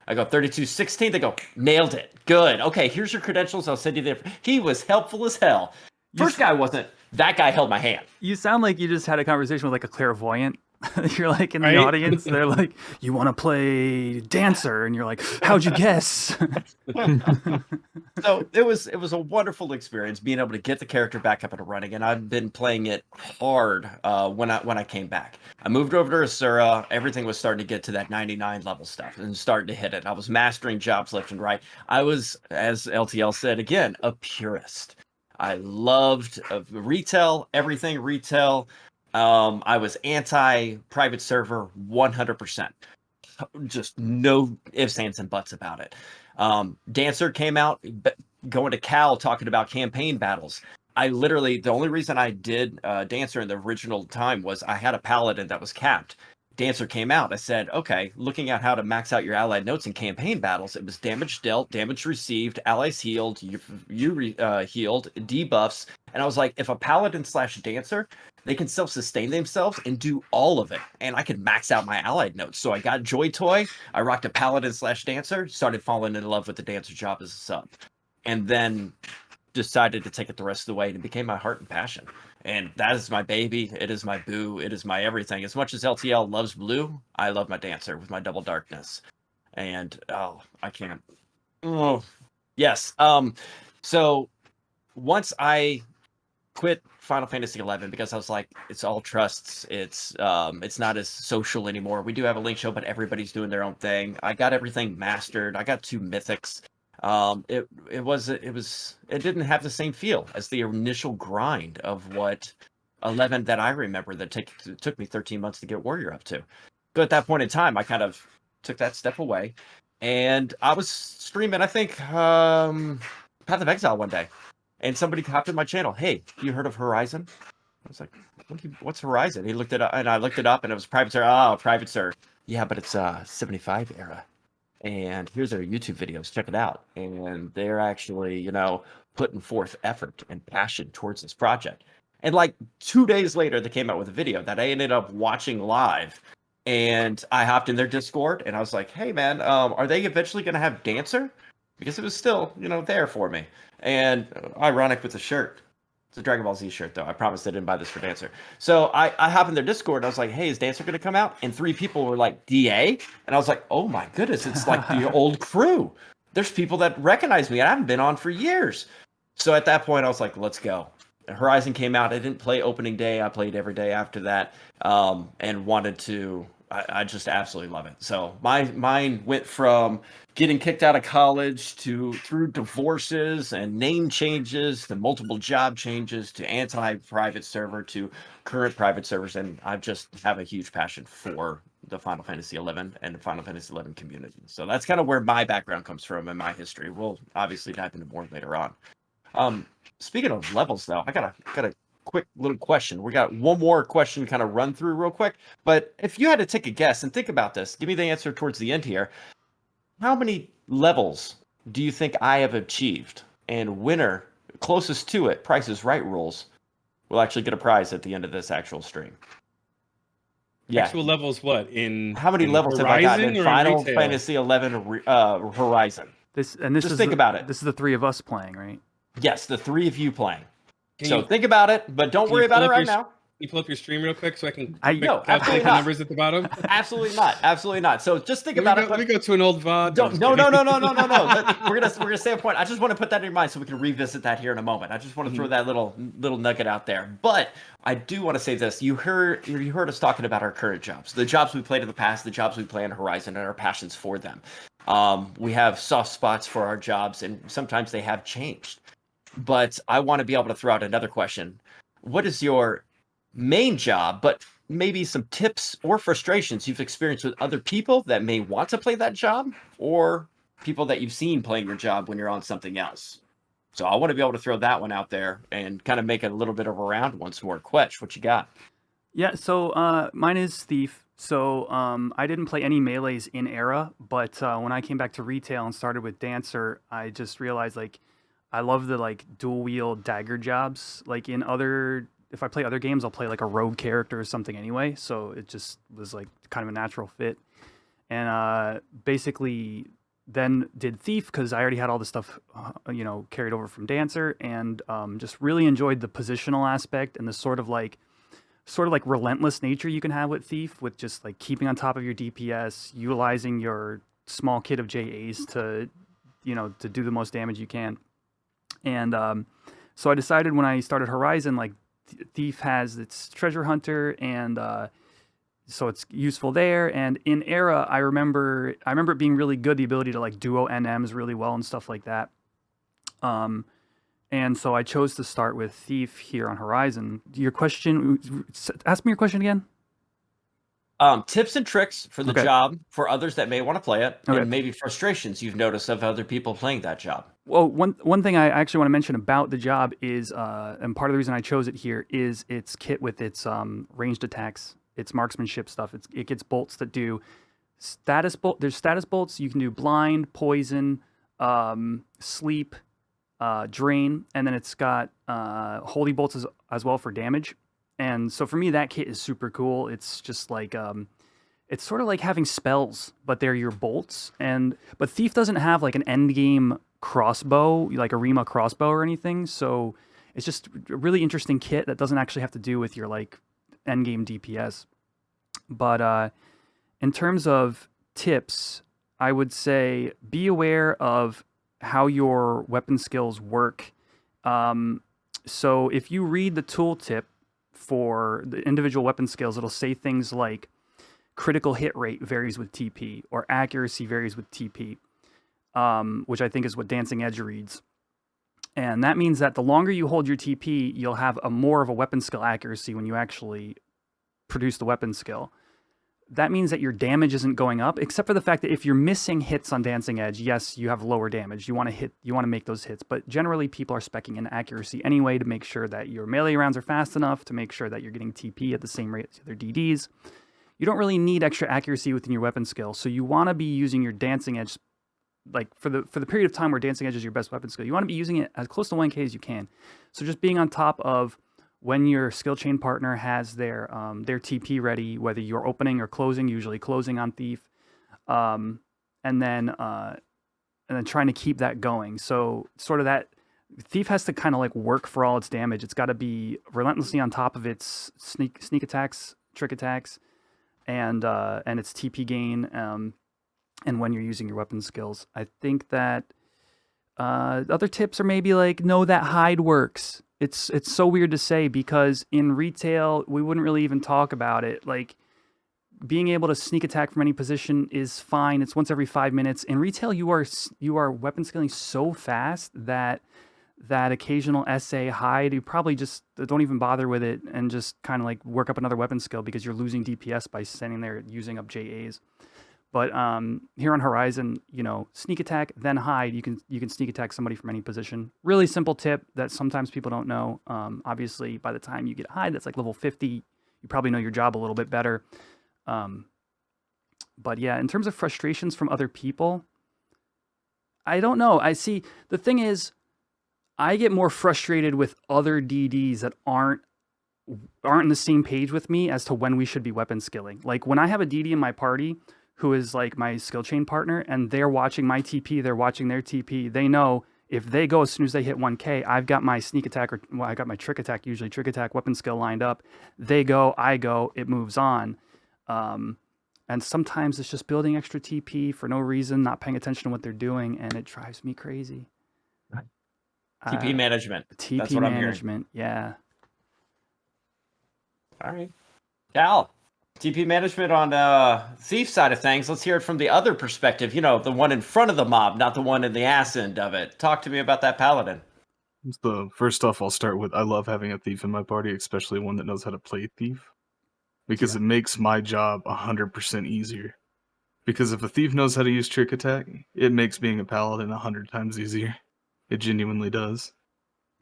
I go, 3216. They go, nailed it. Good. Okay, here's your credentials. I'll send you there. He was helpful as hell. First guy wasn't. That guy held my hand. You sound like you just had a conversation with like a clairvoyant. You're like in the audience. They're like, you want to play Dancer? And you're like, how'd you guess? So it was a wonderful experience being able to get the character back up and running. And I've been playing it hard when I came back. I moved over to Asura. Everything was starting to get to that 99 level stuff and starting to hit it. I was mastering jobs left and right. I was, as LTL said, again, a purist. I loved retail, everything retail. I was anti-private server 100%. Just no ifs, ands, and buts about it. Dancer came out going to Cal talking about campaign battles. The only reason I did Dancer in the original time was I had a paladin that was capped. Dancer came out. I said, okay, looking at how to max out your allied notes in campaign battles, it was damage dealt, damage received, allies healed, you healed, debuffs. And I was like, if a paladin / dancer, they can self-sustain themselves and do all of it. And I could max out my allied notes. So I got Joy Toy. I rocked a paladin / dancer, started falling in love with the dancer job as a sub. And then decided to take it the rest of the way, and it became my heart and passion. And that is my baby. It is my boo. It is my everything. As much as LTL loves blue, I love my dancer with my double darkness. And I can't. Oh, yes. So once I quit Final Fantasy 11 because I was like, it's all trusts. It's not as social anymore. We do have a link show, but everybody's doing their own thing. I got everything mastered. I got 2 mythics. It didn't have the same feel as the initial grind of what 11 that I remember that took me 13 months to get Warrior up to. But at that point in time, I kind of took that step away, and I was streaming, I think, Path of Exile one day, and somebody hopped in my channel. Hey, you heard of Horizon? I was like, what's Horizon? He looked it up, and I looked it up, and it was Private Sir. Oh, Private Sir. Yeah, but it's 75 era. And here's their YouTube videos. Check it out. And they're actually, putting forth effort and passion towards this project. And like 2 days later, they came out with a video that I ended up watching live. And I hopped in their Discord and I was like, hey, man, are they eventually going to have Dancer? Because it was still, there for me. And ironic with the shirt. It's a Dragon Ball Z shirt, though. I promised I didn't buy this for Dancer. So I hop in their Discord, and I was like, hey, is Dancer going to come out? And 3 people were like, DA? And I was like, oh, my goodness, it's like the old crew. There's people that recognize me, and I haven't been on for years. So at that point, I was like, let's go. Horizon came out. I didn't play opening day. I played every day after that, and wanted to. I just absolutely love it. So mine went from getting kicked out of college through divorces and name changes to multiple job changes to anti-private server to current private servers. And I just have a huge passion for the Final Fantasy 11 and the Final Fantasy 11 community. So that's kind of where my background comes from and my history. We'll obviously dive into more later on. Speaking of levels, though, I got a quick little question. We got one more question to kind of run through real quick. But if you had to take a guess and think about this, give me the answer towards the end here. How many levels do you think I have achieved? And winner closest to it, Price is Right rules, will actually get a prize at the end of this actual stream. Yeah. Actual levels what? How many levels have I gotten in or Final retail? Fantasy 11 Horizon? This Just is think about it. This is the three of us playing, right? Yes, the three of you playing. Can So you- think about it, but don't can worry you about it pull up right your- now. Can you pull up your stream real quick so I can No, calculate absolutely the not. numbers at the bottom? Absolutely not. Absolutely not. So just think Let about me, it. go, let me go to an old VOD. Don't, no. We're gonna say a point. I just want to put that in your mind so we can revisit that here in a moment. I just want to throw that little nugget out there. But I do want to say this. You heard us talking about our current jobs, the jobs we played in the past, the jobs we play on Horizon, and our passions for them. We have soft spots for our jobs, and sometimes they have changed. But I want to be able to throw out another question. What is your main job, but maybe some tips or frustrations you've experienced with other people that may want to play that job, or people that you've seen playing your job when you're on something else? So I want to be able to throw that one out there and kind of make it a little bit of a round once more. Quetch, what you got? Yeah, so mine is Thief. So I didn't play any melees in Era, but when I came back to retail and started with Dancer, I just realized like I love the like dual wield dagger jobs. Like if I play other games, I'll play like a rogue character or something anyway. So it just was like kind of a natural fit. And basically then did Thief because I already had all the stuff, carried over from Dancer, and just really enjoyed the positional aspect and the sort of like relentless nature you can have with Thief, with just like keeping on top of your DPS, utilizing your small kit of JAs to do the most damage you can. And so I decided when I started Horizon, like Thief has its treasure hunter, and so it's useful there. And in Era, I remember it being really good, the ability to like duo NMs really well and stuff like that. And so I chose to start with Thief here on Horizon. Your question, ask me your question again. Tips and tricks for the job for others that may want to play it, and maybe frustrations you've noticed of other people playing that job. Well, one thing I actually want to mention about the job is, and part of the reason I chose it here is its kit with its ranged attacks, its marksmanship stuff. It gets bolts that do status bolt. There's status bolts. You can do blind, poison, sleep, drain, and then it's got holy bolts as well for damage. And so for me, that kit is super cool. It's just like it's sort of like having spells, but they're your bolts. But Thief doesn't have like an end game crossbow, like a Rima crossbow or anything. So it's just a really interesting kit that doesn't actually have to do with your like end game DPS. But in terms of tips, I would say be aware of how your weapon skills work. So if you read the tooltip for the individual weapon skills, it'll say things like critical hit rate varies with TP, or accuracy varies with TP, which I think is what Dancing Edge reads. And that means that the longer you hold your TP, you'll have more of a weapon skill accuracy when you actually produce the weapon skill. That means that your damage isn't going up, except for the fact that if you're missing hits on Dancing Edge, yes, you have lower damage. You want to make those hits, but generally people are speccing in accuracy anyway to make sure that your melee rounds are fast enough, to make sure that you're getting TP at the same rate as their DDs. You don't really need extra accuracy within your weapon skill, so you want to be using your Dancing Edge, like for the period of time where Dancing Edge is your best weapon skill, you want to be using it as close to 1k as you can. So just being on top of when your skill chain partner has their TP ready, whether you're opening or closing, usually closing on Thief, and then trying to keep that going. So sort of that Thief has to kind of like work for all its damage. It's got to be relentlessly on top of its sneak attacks, trick attacks, and its TP gain, and when you're using your weapon skills. I think that other tips are maybe like know that hide works. It's so weird to say because in retail we wouldn't really even talk about it. Like being able to sneak attack from any position is fine. It's once every 5 minutes. In retail, you are weapon skilling so fast that occasional SA hide, you probably just don't even bother with it and just kind of like work up another weapon skill because you're losing DPS by standing there using up JAs. But here on Horizon, sneak attack, then hide. You can sneak attack somebody from any position. Really simple tip that sometimes people don't know. Obviously, by the time you get hide, that's like level 50. You probably know your job a little bit better. But yeah, in terms of frustrations from other people, I don't know. The thing is, I get more frustrated with other DDs that aren't on the same page with me as to when we should be weapon skilling. Like when I have a DD in my party who is like my skill chain partner and they're watching my TP, they're watching their TP, they know if they go as soon as they hit 1K, I've got my sneak attack I got my trick attack, usually trick attack weapon skill lined up. They go, I go, it moves on. And sometimes it's just building extra TP for no reason, not paying attention to what they're doing, and it drives me crazy. Right. TP management. TP That's what management, yeah. All right. Cal, TP management on Thief side of things. Let's hear it from the other perspective. The one in front of the mob, not the one in the ass end of it. Talk to me about that Paladin. First off, I'll start with I love having a Thief in my party, especially one that knows how to play Thief. Because it makes my job 100% easier. Because if a Thief knows how to use trick attack, it makes being a Paladin 100 times easier. It genuinely does.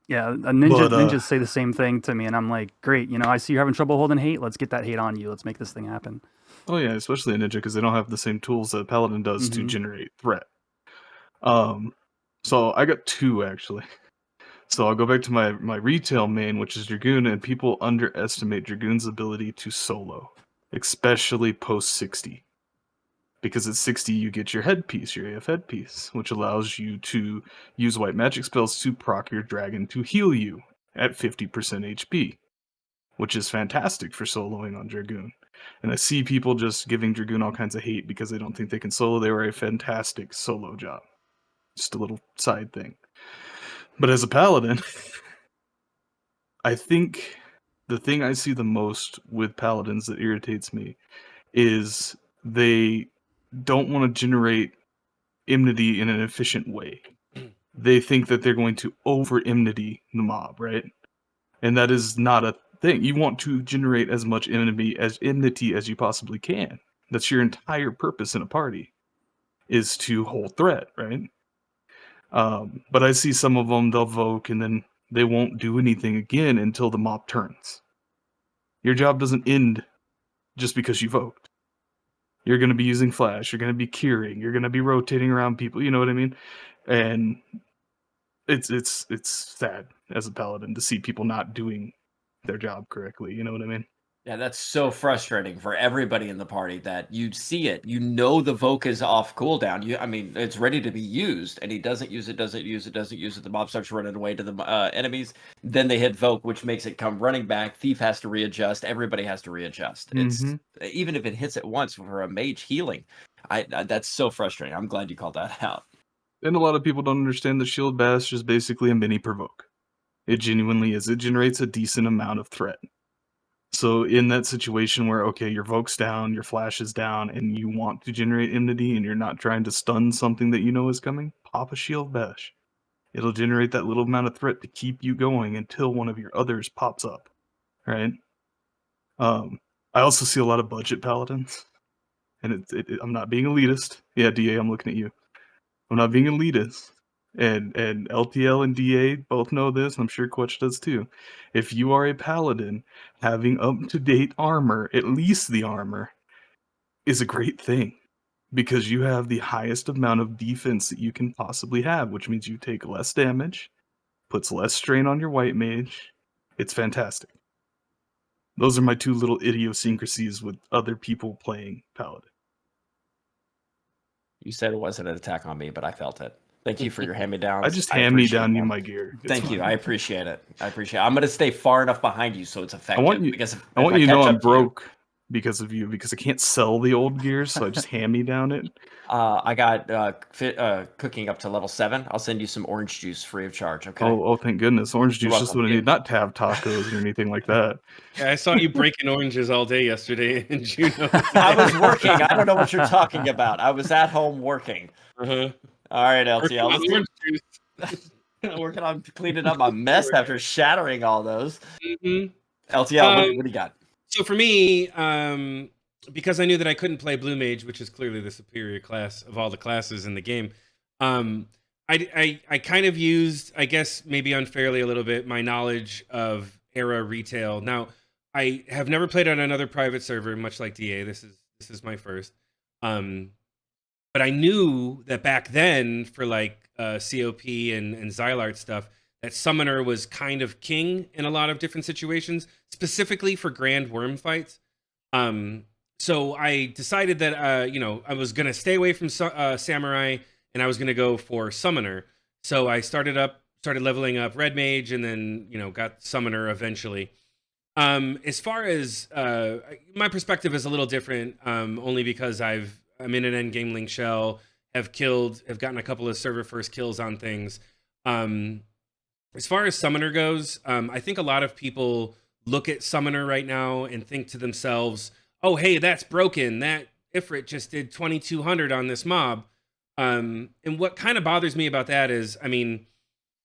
Yeah, ninjas say the same thing to me, and I'm like, great, I see you're having trouble holding hate. Let's get that hate on you. Let's make this thing happen. Oh yeah, especially a ninja, because they don't have the same tools that a Paladin does to generate threat. So I got two, actually. So I'll go back to my retail main, which is Dragoon, and people underestimate Dragoon's ability to solo, especially post 60. Because at 60 you get your headpiece, your AF headpiece, which allows you to use white magic spells to proc your dragon to heal you at 50% HP, which is fantastic for soloing on Dragoon. And I see people just giving Dragoon all kinds of hate because they don't think they can solo. They were a fantastic solo job. Just a little side thing. But as a Paladin, I think the thing I see the most with Paladins that irritates me is they don't want to generate enmity in an efficient way. They think that they're going to over enmity the mob, right? And that is not a thing. You want to generate as much enmity as you possibly can. That's your entire purpose in a party, is to hold threat, right? But I see some of them, they'll voke and then they won't do anything again until the mob turns. Your job doesn't end just because you voked. You're going to be using flash, you're going to be curing, you're going to be rotating around people, you know what I mean? And it's sad as a Paladin to see people not doing their job correctly, you know what I mean? Yeah, that's so frustrating for everybody in the party that you see it. The Voke is off cooldown. It's ready to be used, and he doesn't use it. The mob starts running away to the enemies. Then they hit Voke, which makes it come running back. Thief has to readjust. Everybody has to readjust. It's even if it hits it once for a mage healing. That's so frustrating. I'm glad you called that out. And a lot of people don't understand that Shield Bash is basically a mini provoke. It genuinely is. It generates a decent amount of threat. So in that situation where, okay, your Voke's down, your Flash is down, and you want to generate enmity and you're not trying to stun something that you know is coming, pop a Shield Bash. It'll generate that little amount of threat to keep you going until one of your others pops up, right? I also see a lot of budget Paladins, and I'm not being elitist. Yeah, DA, I'm looking at you. I'm not being elitist. And LTL and DA both know this, and I'm sure Quench does too. If you are a Paladin, having up-to-date armor, at least the armor, is a great thing. Because you have the highest amount of defense that you can possibly have, which means you take less damage, puts less strain on your white mage. It's fantastic. Those are my two little idiosyncrasies with other people playing Paladin. You said it wasn't an attack on me, but I felt it. Thank you for your hand-me-downs. I just hand-me-down you my gear. Thank you. I appreciate it. I'm going to stay far enough behind you so it's effective. I want you to know I'm broke because of you, because I can't sell the old gears, so I just hand-me-down it. I got cooking up to level 7. I'll send you some orange juice free of charge, okay? Oh, thank goodness. Orange juice is just what I need. Not to have tacos or anything like that. Yeah, I saw you breaking oranges all day yesterday in Juneau. I was working. I don't know what you're talking about. I was at home working. Uh-huh. All right, LTL. Working on cleaning up my mess after shattering all those. LTL, what do you got? So for me, because I knew that I couldn't play Blue Mage, which is clearly the superior class of all the classes in the game, I kind of used, I guess maybe unfairly a little bit, my knowledge of era retail. Now, I have never played on another private server, much like DA. This is my first. But I knew that back then for like COP and Xylart stuff, that Summoner was kind of king in a lot of different situations, specifically for Grand Worm fights. So I decided that I was gonna stay away from Samurai, and I was gonna go for Summoner. So I started leveling up Red Mage, and then got Summoner eventually. As far as my perspective is a little different, only because I'm in an endgame link shell, have gotten a couple of server first kills on things. As far as Summoner goes, I think a lot of people look at Summoner right now and think to themselves, oh, hey, that's broken. That Ifrit just did 2,200 on this mob. And what kind of bothers me about that is, I mean,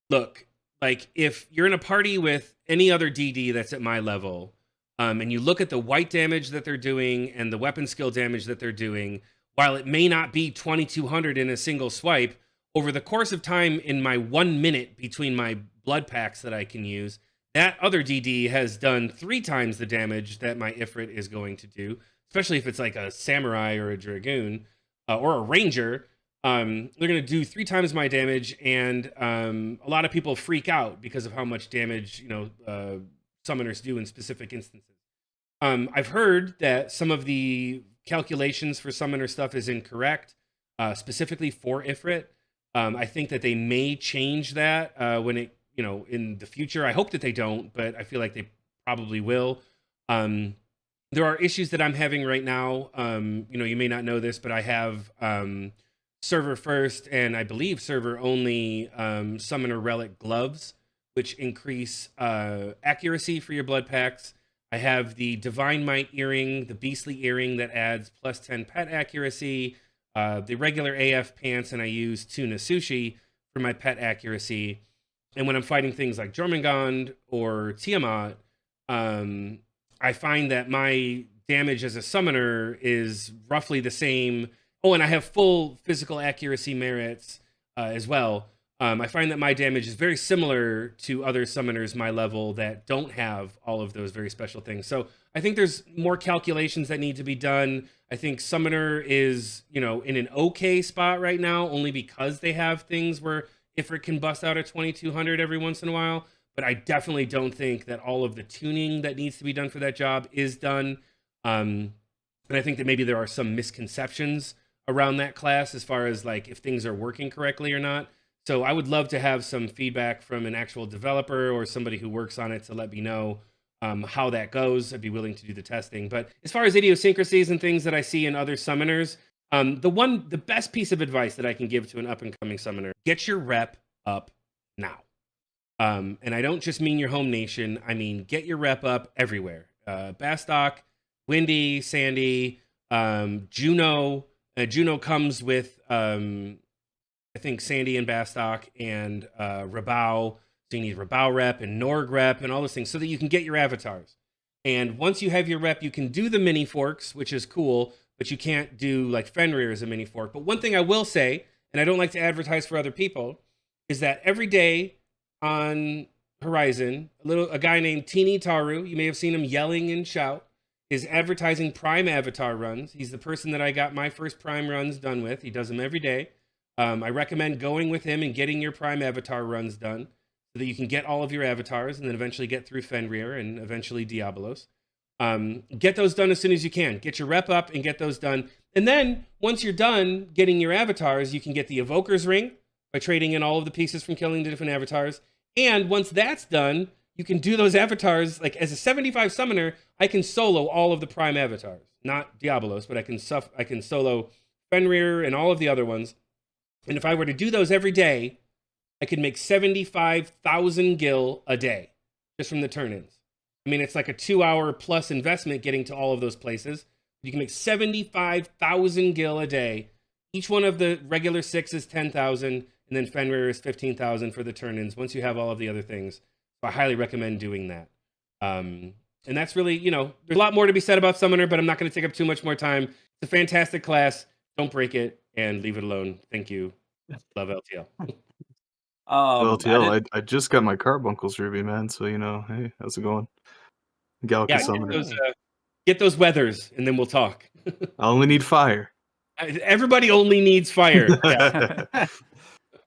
look, like if you're in a party with any other DD that's at my level, and you look at the white damage that they're doing and the weapon skill damage that they're doing, while it may not be 2,200 in a single swipe, over the course of time in my 1 minute between my blood packs that I can use, that other DD has done 3 times the damage that my Ifrit is going to do, especially if it's like a Samurai or a Dragoon or a Ranger. They're going to do 3 times my damage, and a lot of people freak out because of how much damage summoners do in specific instances. I've heard that some of the calculations for summoner stuff is incorrect, specifically for Ifrit. I think that they may change that when it, in the future. I hope that they don't, but I feel like they probably will. There are issues that I'm having right now. You may not know this, but I have server first and I believe server only summoner relic gloves, which increase accuracy for your blood packs. I have the Divine Might earring, the Beastly earring that adds plus 10 pet accuracy, the regular AF pants, and I use Tuna Sushi for my pet accuracy. And when I'm fighting things like Jormungand or Tiamat, I find that my damage as a summoner is roughly the same. Oh, and I have full physical accuracy merits as well. I find that my damage is very similar to other summoners my level that don't have all of those very special things. So I think there's more calculations that need to be done. I think summoner is, in an okay spot right now, only because they have things where Ifrit can bust out a 2,200 every once in a while. But I definitely don't think that all of the tuning that needs to be done for that job is done. And I think that maybe there are some misconceptions around that class as far as like if things are working correctly or not. So I would love to have some feedback from an actual developer or somebody who works on it to let me know how that goes. I'd be willing to do the testing. But as far as idiosyncrasies and things that I see in other summoners, the best piece of advice that I can give to an up and coming summoner: get your rep up now. And I don't just mean your home nation. I mean, get your rep up everywhere. Bastock, Windy, Sandy, Juno. Juno comes with, I think, Sandy and Bastock and Rabao. So you need Rabao rep and Norg rep and all those things so that you can get your avatars. And once you have your rep, you can do the mini forks, which is cool, but you can't do like Fenrir as a mini fork. But one thing I will say, and I don't like to advertise for other people, is that every day on Horizon, a guy named Teeny Taru, you may have seen him yelling and shout, is advertising Prime Avatar runs. He's the person that I got my first Prime runs done with. He does them every day. I recommend going with him and getting your Prime Avatar runs done so that you can get all of your avatars and then eventually get through Fenrir and eventually Diabolos. Get those done as soon as you can. Get your rep up and get those done. And then once you're done getting your avatars, you can get the Evoker's Ring by trading in all of the pieces from killing the different avatars. And once that's done, you can do those avatars. Like as a 75 summoner, I can solo all of the Prime avatars. Not Diabolos, but I can solo Fenrir and all of the other ones. And if I were to do those every day, I could make 75,000 gil a day just from the turn-ins. I mean, it's like a 2-hour plus investment getting to all of those places. You can make 75,000 gil a day. Each one of the regular 6 is 10,000, and then Fenrir is 15,000 for the turn-ins once you have all of the other things. So I highly recommend doing that. And that's really, there's a lot more to be said about Summoner, but I'm not going to take up too much more time. It's a fantastic class. Don't break it and leave it alone. Thank you. Love LTL. Well, I TL, did- I just got my Carbuncles Ruby, man. So hey, how's it going? Galacus Yeah, Summoner. get those weathers, and then we'll talk. I only need fire. Everybody only needs fire. Yeah.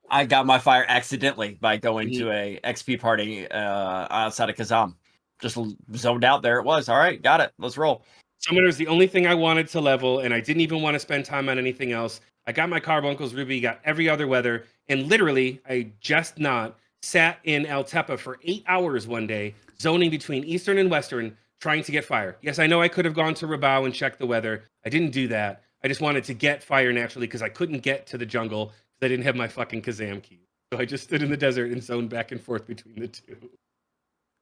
I got my fire accidentally by going Mhm. to a XP party outside of Kazam. Just zoned out. There it was. All right, got it. Let's roll. Summoner is the only thing I wanted to level, and I didn't even want to spend time on anything else. I got my Carbuncles Ruby, got every other weather, and literally, I just not sat in El Tepa for 8 hours one day, zoning between Eastern and Western, trying to get fire. Yes, I know I could have gone to Rabao and checked the weather. I didn't do that. I just wanted to get fire naturally because I couldn't get to the jungle because I didn't have my fucking Kazam key. So I just stood in the desert and zoned back and forth between the two.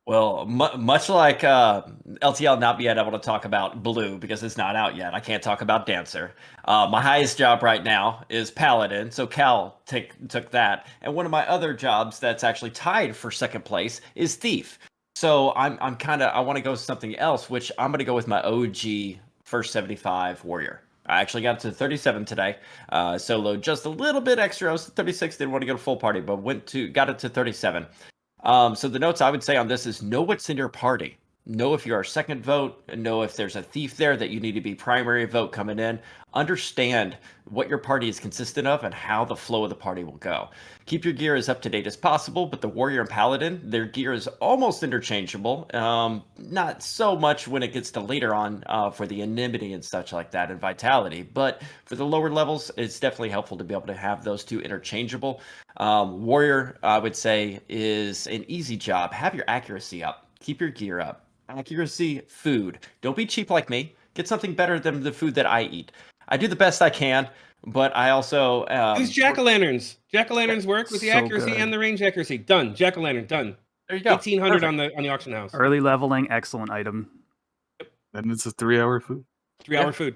Well, much like LTL not being able to talk about Blue because it's not out yet, I can't talk about Dancer. My highest job right now is Paladin, so Cal took that. And one of my other jobs that's actually tied for second place is Thief. So I want to go with something else, which I'm going to go with my OG first 75 Warrior. I actually got to 37 today. Solo just a little bit extra. I was 36, didn't want to go to full party, but got it to 37. So the notes I would say on this is know what's in your party. Know if you're a second vote, and know if there's a thief there that you need to be primary vote coming in. Understand what your party is consistent of and how the flow of the party will go. Keep your gear as up to date as possible, but the warrior and paladin, their gear is almost interchangeable. Not so much when it gets to later on for the enmity and such like that and vitality, but for the lower levels, it's definitely helpful to be able to have those two interchangeable. Warrior, I would say, is an easy job. Have your accuracy up. Keep your gear up. Accuracy, food. Don't be cheap like me. Get something better than the food that I eat. I do the best I can, but I also Use jack-o'-lanterns. Jack-o'-lanterns work with the So accuracy good. and the range accuracy. Done. Jack-o'-lantern, done. there you go. 1,800 Perfect. on the auction house. Early leveling, excellent item. And it's a 3-hour food. 3-hour Yeah. food.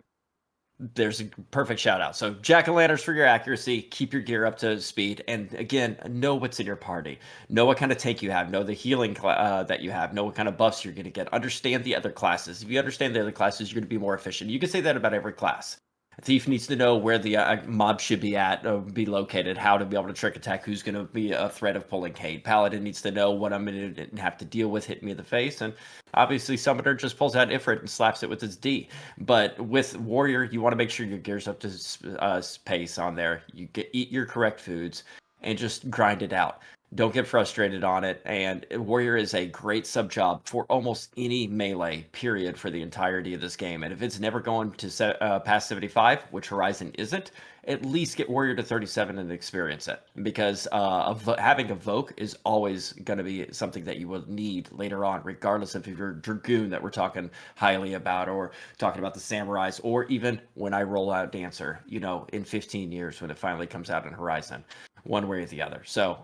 There's a perfect shout out. So jack-o'-lanterns for your accuracy, keep your gear up to speed, and again, know what's in your party. Know what kind of tank you have. Know the healing that you have. Know what kind of buffs you're going to get. Understand the other classes. If you understand the other classes, you're going to be more efficient. You can say that about every class. A thief needs to know where the mob should be at, or be located, how to be able to trick attack, who's going to be a threat of pulling hate. Paladin needs to know what I'm going to have to deal with hitting me in the face, and obviously Summoner just pulls out Ifrit and slaps it with his D. But with Warrior, you want to make sure your gear's up to pace on there. You eat your correct foods and just grind it out. Don't get frustrated on it. And Warrior is a great sub job for almost any melee, period, for the entirety of this game. And if it's never going to past 75, which Horizon isn't, at least get Warrior to 37 and experience it. Because having Evoke is always going to be something that you will need later on, regardless of if you're Dragoon that we're talking highly about, or talking about the Samurais, or even when I roll out Dancer, in 15 years when it finally comes out in Horizon. One way or the other. So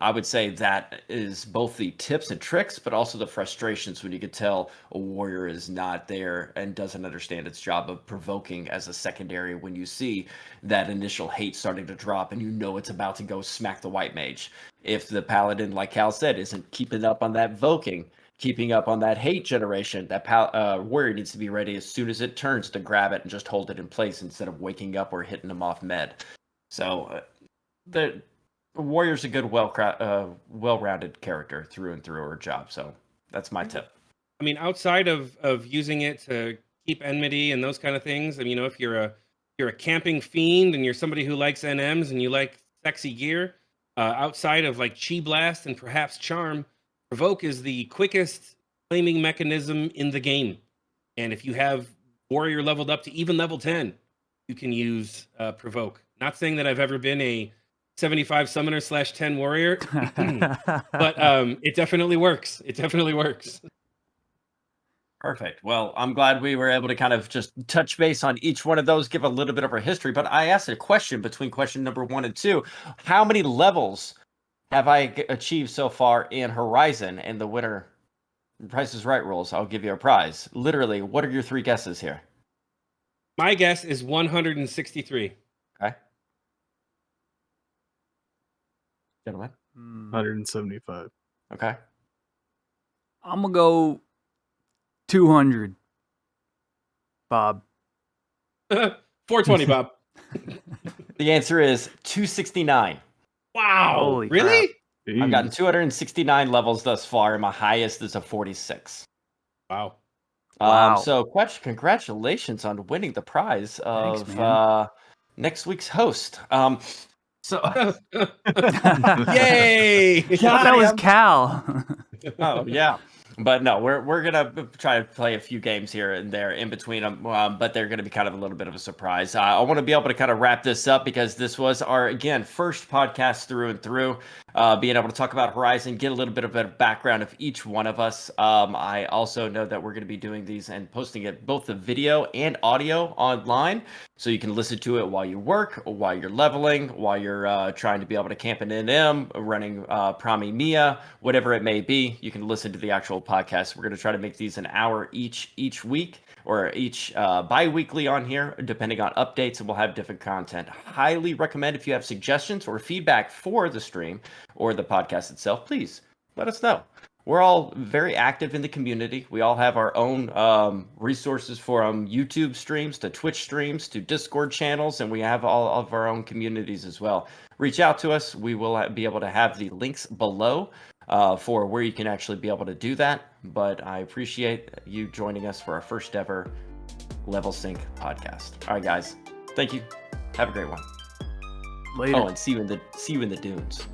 I would say that is both the tips and tricks, but also the frustrations when you could tell a warrior is not there and doesn't understand its job of provoking as a secondary when you see that initial hate starting to drop and it's about to go smack the white mage. If the paladin, like Cal said, isn't keeping up on that voking, keeping up on that hate generation, that warrior needs to be ready as soon as it turns to grab it and just hold it in place instead of waking up or hitting them off med. So the warrior's a good, well-rounded character through and through her job. So that's my tip. I mean, outside of using it to keep enmity and those kind of things, I mean, if you're a camping fiend and you're somebody who likes NMs and you like sexy gear, outside of like Chi Blast and perhaps Charm, Provoke is the quickest claiming mechanism in the game. And if you have Warrior leveled up to even level 10, you can use Provoke. Not saying that I've ever been a 75 summoner / 10 warrior, but it definitely works. It definitely works. Perfect. Well, I'm glad we were able to kind of just touch base on each one of those, give a little bit of our history. But I asked a question between question number 1 and 2. How many levels have I achieved so far in Horizon? And the winner, Price is Right rules, I'll give you a prize. Literally, what are your 3 guesses here? My guess is 163. Okay. Gentlemen? 175. Okay. I'm gonna go 200. Bob. 420, Bob. The answer is 269. Wow. Holy really? crap. I've gotten 269 levels thus far, and my highest is a 46. Wow. Wow. So, Quench, congratulations on winning the prize of Thanks, man. next week's host. So, Yay! Thought that was Cal. oh yeah, but no, we're gonna try to play a few games here and there in between them, but they're gonna be kind of a little bit of a surprise. I want to be able to kind of wrap this up because this was our first podcast through and through. Being able to talk about Horizon, get a little bit of a background of each one of us. I also know that we're going to be doing these and posting it both the video and audio online, so you can listen to it while you work, while you're leveling, while you're trying to be able to camp an NM, running Prami Mia, whatever it may be. You can listen to the actual podcast. We're going to try to make these an hour each week, or each bi-weekly on here, depending on updates, and we'll have different content. Highly recommend if you have suggestions or feedback for the stream or the podcast itself, please let us know. We're all very active in the community. We all have our own resources, from YouTube streams to Twitch streams to Discord channels, and we have all of our own communities as well. Reach out to us. We will be able to have the links below for where you can actually be able to do that. But I appreciate you joining us for our first ever Level Sync podcast. All right, guys. Thank you. Have a great one. Later. Oh, and see you in the dunes.